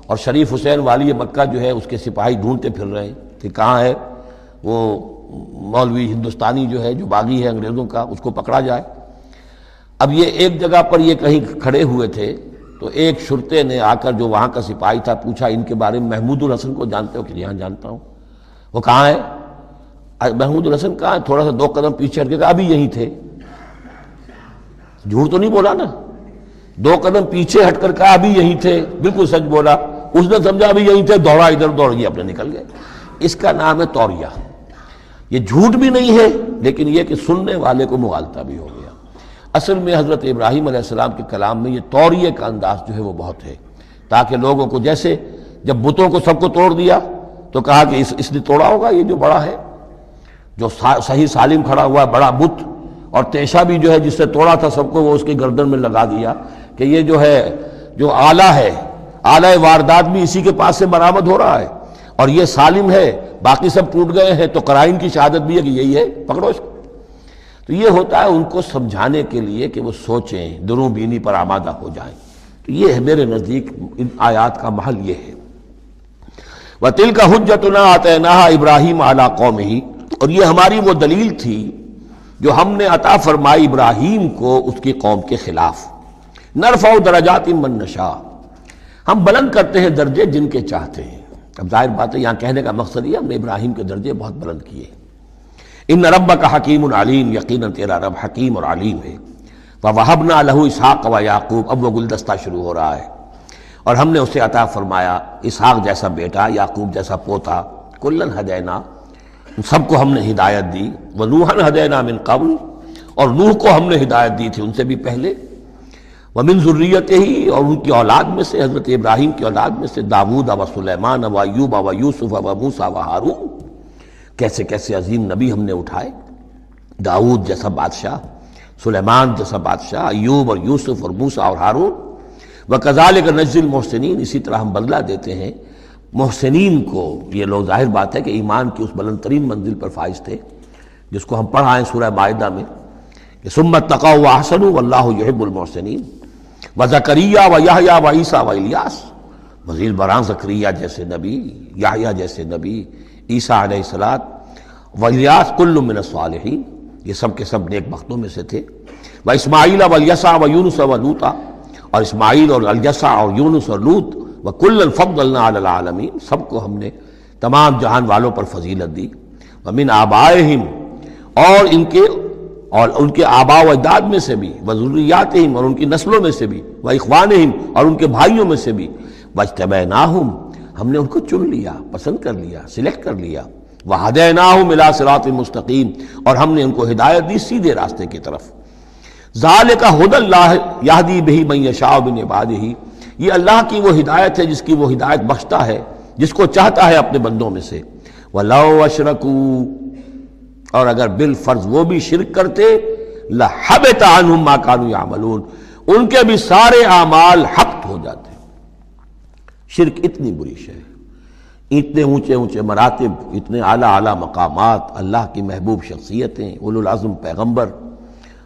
اور شریف حسین والی مکہ جو ہے اس کے سپاہی ڈھونڈتے پھر رہے ہیں کہ کہاں ہے وہ مولوی ہندوستانی جو ہے جو باغی ہے انگریزوں کا، اس کو پکڑا جائے۔ اب یہ ایک جگہ پر یہ کہیں کھڑے ہوئے تھے تو ایک شرطے نے آ کر جو وہاں کا سپاہی تھا پوچھا ان کے بارے میں محمود الحسن کو جانتے ہو؟ کہ یہاں جانتا ہوں۔ وہ کہاں ہے؟ محمود الحسن کہاں ہے؟ تھوڑا سا 2 قدم پیچھے ہٹ کے کہا ابھی یہیں تھے۔ جھوٹ تو نہیں بولا نا، 2 قدم پیچھے ہٹ کر کہا ابھی یہیں تھے، بالکل سچ بولا۔ اس نے سمجھا ابھی یہیں تھے، دوڑا ادھر دوڑ گیا، اپنے نکل گئے۔ اس کا نام ہے توریہ۔ یہ جھوٹ بھی نہیں ہے لیکن یہ کہ سننے والے کو مغالطہ بھی ہو گیا۔ اصل میں حضرت ابراہیم علیہ السلام کے کلام میں یہ توریہ کا انداز جو ہے وہ بہت ہے، تاکہ لوگوں کو جیسے جب بتوں کو سب کو توڑ دیا تو کہا کہ اس نے توڑا ہوگا، یہ جو بڑا ہے جو صحیح سالم کھڑا ہوا ہے بڑا بت، اور تیشہ بھی جو ہے جس سے توڑا تھا سب کو وہ اس کی گردن میں لگا دیا کہ یہ جو ہے جو آلہ ہے، آلہ واردات بھی اسی کے پاس سے برآمد ہو رہا ہے اور یہ سالم ہے، باقی سب ٹوٹ گئے ہیں، تو قرائن کی شہادت بھی ہے کہ یہی ہے، پکڑو اس کو۔ تو یہ ہوتا ہے ان کو سمجھانے کے لیے کہ وہ سوچیں، دروں بینی پر آمادہ ہو جائیں۔ تو یہ ہے میرے نزدیک ان آیات کا محل یہ ہے۔ وَتِلْكَ حُجَّتُنَا آتَيْنَاهَا إِبْرَاهِيمَ عَلَىٰ قَوْمِهِ، اور یہ ہماری وہ دلیل تھی جو ہم نے عطا فرمائی ابراہیم کو اس کی قوم کے خلاف۔ نرفع درجات من نشاء، ہم بلند کرتے ہیں درجے جن کے چاہتے ہیں۔ اب ظاہر بات ہے یہاں کہنے کا مقصد یہ ہم نے ابراہیم کے درجے بہت بلند کیے۔ ان ربک حکیم علیم، یقیناً تیرا رب حکیم اور علیم ہے۔ ووہبنا لہ اسحاق و یعقوب، اب وہ گلدستہ شروع ہو رہا ہے، اور ہم نے اسے عطا فرمایا اسحاق جیسا بیٹا، یعقوب جیسا پوتا، کلن ہدینا، سب کو ہم نے ہدایت دی. وَنُوحًا هَدَيْنَا مِن قَبْلُ، اور نوح کو ہم نے ہدایت دی تھی ان سے بھی پہلے. وَمِن ذُرِّيَّتِهِ، اور ان کی اولاد میں سے، حضرت ابراہیم کی اولاد میں سے، داؤد و سلیمان و ایوب و یوسف و موسیٰ و ہارون. کیسے کیسے عظیم نبی ہم نے اٹھائے، داؤد جیسا بادشاہ، سلیمان جیسا بادشاہ، ایوب اور یوسف اور موسیٰ اور ہارون. وَكَذَلِكَ نَجْزِي الْمُحْسِنِينَ، اسی طرح ہم بدلہ دیتے ہیں محسنین کو. یہ لوگ ظاہر بات ہے کہ ایمان کی اس بلند ترین منزل پر فائز تھے جس کو ہم پڑھا ہے سورہ مائدہ میں کہ ثُمَّ اتَّقَوْا وَأَحْسَنُوا وَاللَّهُ يُحِبُّ الْمُحْسِنِينَ. وَزَكَرِيَّا وَيَحْيَا وَعِیسیٰ وَإِلیاس، مزید براں زکریا جیسے نبی، یحییٰ جیسے نبی، عیسیٰ علیہ السلام، وإلیاس کل من الصالحین، یہ سب کے سب نیک بختوں میں سے تھے. وإسماعیل وَالْیسع وَیونس وَلوطا، اور اسماعیل اور الیسع اور یونس اور لوط، وَكُلًّا فَضَّلْنَا عَلَى الْعَالَمِينَ، سب کو ہم نے تمام جہان والوں پر فضیلت دی. وَمِنْ آبائِهِمْ، اور ان کے آباء و اجداد میں سے بھی، وذریاتہم، اور ان کی نسلوں میں سے بھی، واخوانہم، اور ان کے بھائیوں میں سے بھی، واجتبیناہم، ہم نے ان کو چن لیا، پسند کر لیا، سلیکٹ کر لیا. وہدیناہم الی صراط مستقیم، اور ہم نے ان کو ہدایت دی سیدھے راستے کی طرف. ذالک ھدی اللہ یہدی بہ من یشاء من عبادہ، یہ اللہ کی وہ ہدایت ہے جس کی وہ ہدایت بخشتا ہے جس کو چاہتا ہے اپنے بندوں میں سے. وَلَوْ أَشْرَكُوا، اور اگر بالفرض وہ بھی شرک کرتے، لَحَبِطَ عَنْهُمْ مَا كَانُوا يَعْمَلُونَ، ان کے بھی سارے اعمال حبط ہو جاتے. شرک اتنی بری شے ہے، اتنے اونچے اونچے مراتب، اتنے اعلیٰ اعلیٰ مقامات، اللہ کی محبوب شخصیتیں، اولو العزم پیغمبر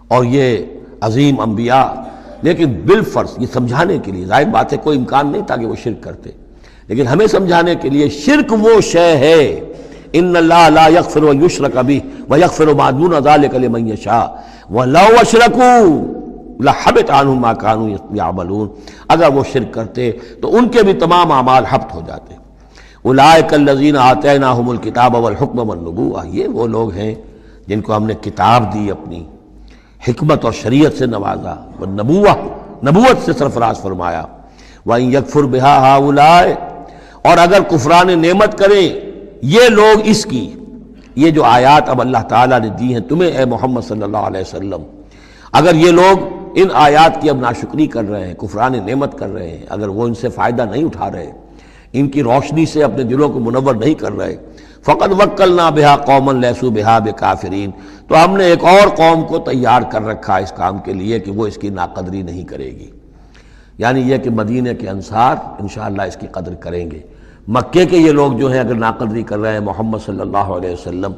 اور یہ عظیم انبیاء، لیکن بالفرض یہ سمجھانے کے لیے، ظاہر بات ہے کوئی امکان نہیں تھا کہ وہ شرک کرتے، لیکن ہمیں سمجھانے کے لیے شرک وہ شے ہے، ان اللہ لا یغفر ان یشرک بہ ویغفر ما دون ذلک لمن یشاء ولو اشرکوا لحبط عنہم ما كانوا یعملون، اگر وہ شرک کرتے تو ان کے بھی تمام اعمال حبط ہو جاتے. اولئک الذین آتیناہم الکتاب والحکم والنبوۃ، یہ وہ لوگ ہیں جن کو ہم نے کتاب دی، اپنی حکمت اور شریعت سے نوازا، نبوت سے سرفراز فرمایا. وَإِن يَكْفُرْ بِهَا هَؤُلَاءِ، اور اگر کفران نعمت کریں یہ لوگ اس کی، یہ جو آیات اب اللہ تعالیٰ نے دی ہیں تمہیں اے محمد صلی اللہ علیہ وسلم، اگر یہ لوگ ان آیات کی اب ناشکری کر رہے ہیں، کفران نعمت کر رہے ہیں، اگر وہ ان سے فائدہ نہیں اٹھا رہے، ان کی روشنی سے اپنے دلوں کو منور نہیں کر رہے، فقد وکلنا بہا قوما لیسوا بہا بکافرین، تو ہم نے ایک اور قوم کو تیار کر رکھا اس کام کے لیے کہ وہ اس کی ناقدری نہیں کرے گی. یعنی یہ کہ مدینہ کے انصار انشاءاللہ اس کی قدر کریں گے. مکے کے یہ لوگ جو ہیں اگر ناقدری کر رہے ہیں محمد صلی اللہ علیہ وسلم،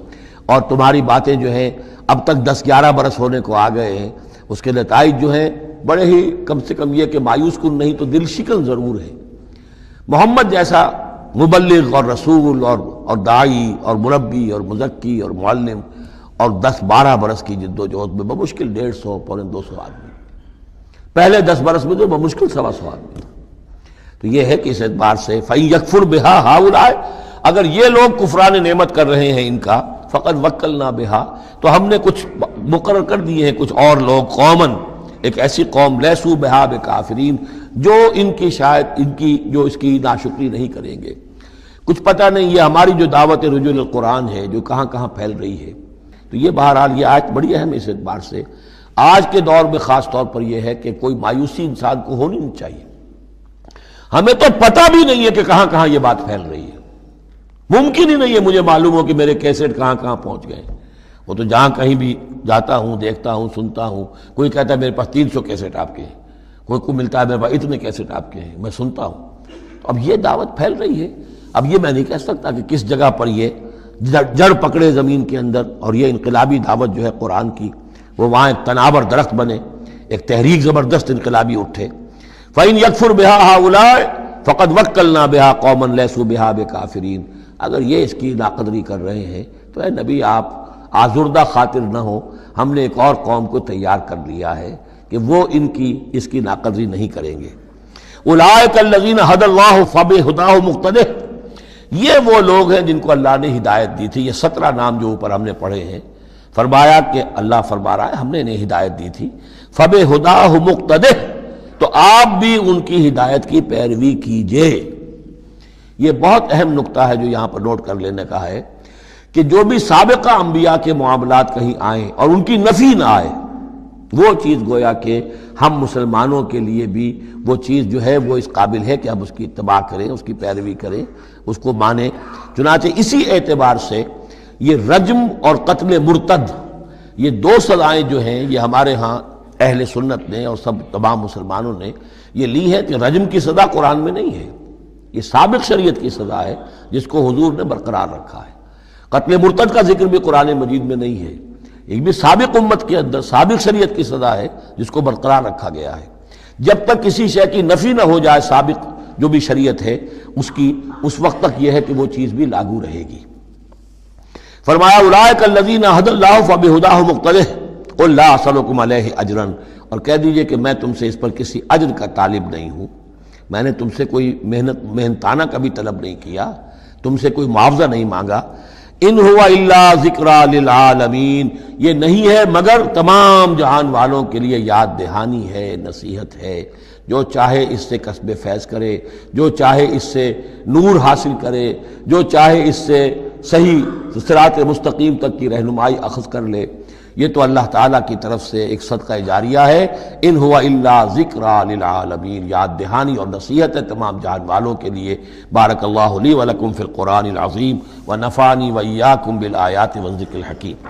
اور تمہاری باتیں جو ہیں اب تک 10-11 برس ہونے کو آ گئے ہیں، اس کے نتائج جو ہیں بڑے ہی کم سے کم یہ کہ مایوس کن نہیں تو دل شکن ضرور ہے. محمد جیسا مبلغ اور رسول اور داعی اور مربی اور مزکی اور معلم، اور 10-12 برس کی جد و جہد میں بمشکل 150-200 آدمی، پہلے 10 برس میں تو بمشکل 125 آدمی. تو یہ ہے کہ اس اعتبار سے فَإِن يَكْفُرْ بِهَا هَؤُلَاءِ، اگر یہ لوگ کفران نعمت کر رہے ہیں ان کا، فقد وکلنا بها، تو ہم نے کچھ مقرر کر دیے ہیں کچھ اور لوگ، قومن، ایک ایسی قوم، لیسوا بہا بکافرین، جو ان کی شاید ان کی جو اس کی ناشکری نہیں کریں گے. کچھ پتہ نہیں یہ ہماری جو دعوت رجوع القرآن ہے جو کہاں کہاں پھیل رہی ہے. تو یہ بہرحال یہ آیت بڑی اہم ہے اس اعتبار سے. آج کے دور میں خاص طور پر یہ ہے کہ کوئی مایوسی انسان کو ہونی نہیں چاہیے. ہمیں تو پتہ بھی نہیں ہے کہ کہاں کہاں یہ بات پھیل رہی ہے، ممکن ہی نہیں ہے مجھے معلوم ہو کہ میرے کیسٹ کہاں کہاں پہنچ گئے. وہ تو جہاں کہیں بھی جاتا ہوں، دیکھتا ہوں، سنتا ہوں، کوئی کہتا ہے میرے پاس 300 کیسٹ آپ کے ہیں، کوئی کو ملتا ہے میرے پاس اتنے کیسٹ آپ کے ہیں، میں سنتا ہوں. تو اب یہ دعوت پھیل رہی ہے. اب یہ میں نہیں کہہ سکتا کہ کس جگہ پر یہ جڑ پکڑے زمین کے اندر، اور یہ انقلابی دعوت جو ہے قرآن کی وہ وہاں ایک تناور درخت بنے، ایک تحریک زبردست انقلابی اٹھے. فَإِن يَكْفُرْ بِهَا هَؤُلَاءِ فَقَدْ وَكَّلْنَا بِهَا قَوْمًا لَيْسُوا بِهَا بِكَافِرِينَ، اگر یہ اس کی ناقدری کر رہے ہیں تو اے نبی آپ آزردہ خاطر نہ ہو، ہم نے ایک اور قوم کو تیار کر لیا ہے کہ وہ اس کی ناقدری نہیں کریں گے. أُولَٰئِكَ الَّذِينَ هَدَى اللَّهُ فَبِهُدَاهُ مُقْتَدِهْ، یہ وہ لوگ ہیں جن کو اللہ نے ہدایت دی تھی. یہ 17 نام جو اوپر ہم نے پڑھے ہیں، فرمایا کہ اللہ فرما رہا ہے ہم نے انہیں ہدایت دی تھی. فَبِهُدَاهُ مُقْتَدِهْ، تو آپ بھی ان کی ہدایت کی پیروی کیجئے. یہ بہت اہم نقطہ ہے جو یہاں پر نوٹ کر لینے کا ہے کہ جو بھی سابقہ انبیاء کے معاملات کہیں آئیں اور ان کی نفی نہ آئے، وہ چیز گویا کہ ہم مسلمانوں کے لیے بھی وہ چیز جو ہے وہ اس قابل ہے کہ ہم اس کی اتباع کریں، اس کی پیروی کریں، اس کو مانیں۔ چنانچہ اسی اعتبار سے یہ رجم اور قتل مرتد، یہ دو سزائیں جو ہیں یہ ہمارے ہاں اہل سنت نے اور سب تمام مسلمانوں نے یہ لی ہے کہ رجم کی سزا قرآن میں نہیں ہے، یہ سابق شریعت کی سزا ہے جس کو حضور نے برقرار رکھا ہے۔ قتل مرتد کا ذکر بھی قرآن مجید میں نہیں ہے، ایک بھی سابق امت کے اندر سابق شریعت کی سزا ہے جس کو برقرار رکھا گیا ہے۔ جب تک کسی شے کی نفی نہ ہو جائے سابق جو بھی شریعت ہے اس کی، اس وقت تک یہ ہے کہ وہ چیز بھی لاگو رہے گی۔ فرمایا اولئک الذین ھدی اللہ فبہداہ مقتدہ قل لا اسألکم علیہ اجرا، اور کہہ دیجئے کہ میں تم سے اس پر کسی اجر کا طالب نہیں ہوں، میں نے تم سے کوئی محنتانہ کبھی طلب نہیں کیا، تم سے کوئی معاوضہ نہیں مانگا۔ ان ہوا الا ذکریٰ للعالمین، یہ نہیں ہے مگر تمام جہان والوں کے لیے یاد دہانی ہے، نصیحت ہے۔ جو چاہے اس سے کسب فیض کرے، جو چاہے اس سے نور حاصل کرے، جو چاہے اس سے صحیح صراط مستقیم تک کی رہنمائی اخذ کر لے، یہ تو اللہ تعالیٰ کی طرف سے ایک صدقہ جاریہ ہے۔ ان ہوا الا ذکریٰ للعالمین، یاد دہانی اور نصیحت ہے تمام جہان والوں کے لیے۔ بارک اللہ لی ولکم فی القرآن العظیم ونفعنی وإیاکم بالآیات والذکر الحکیم۔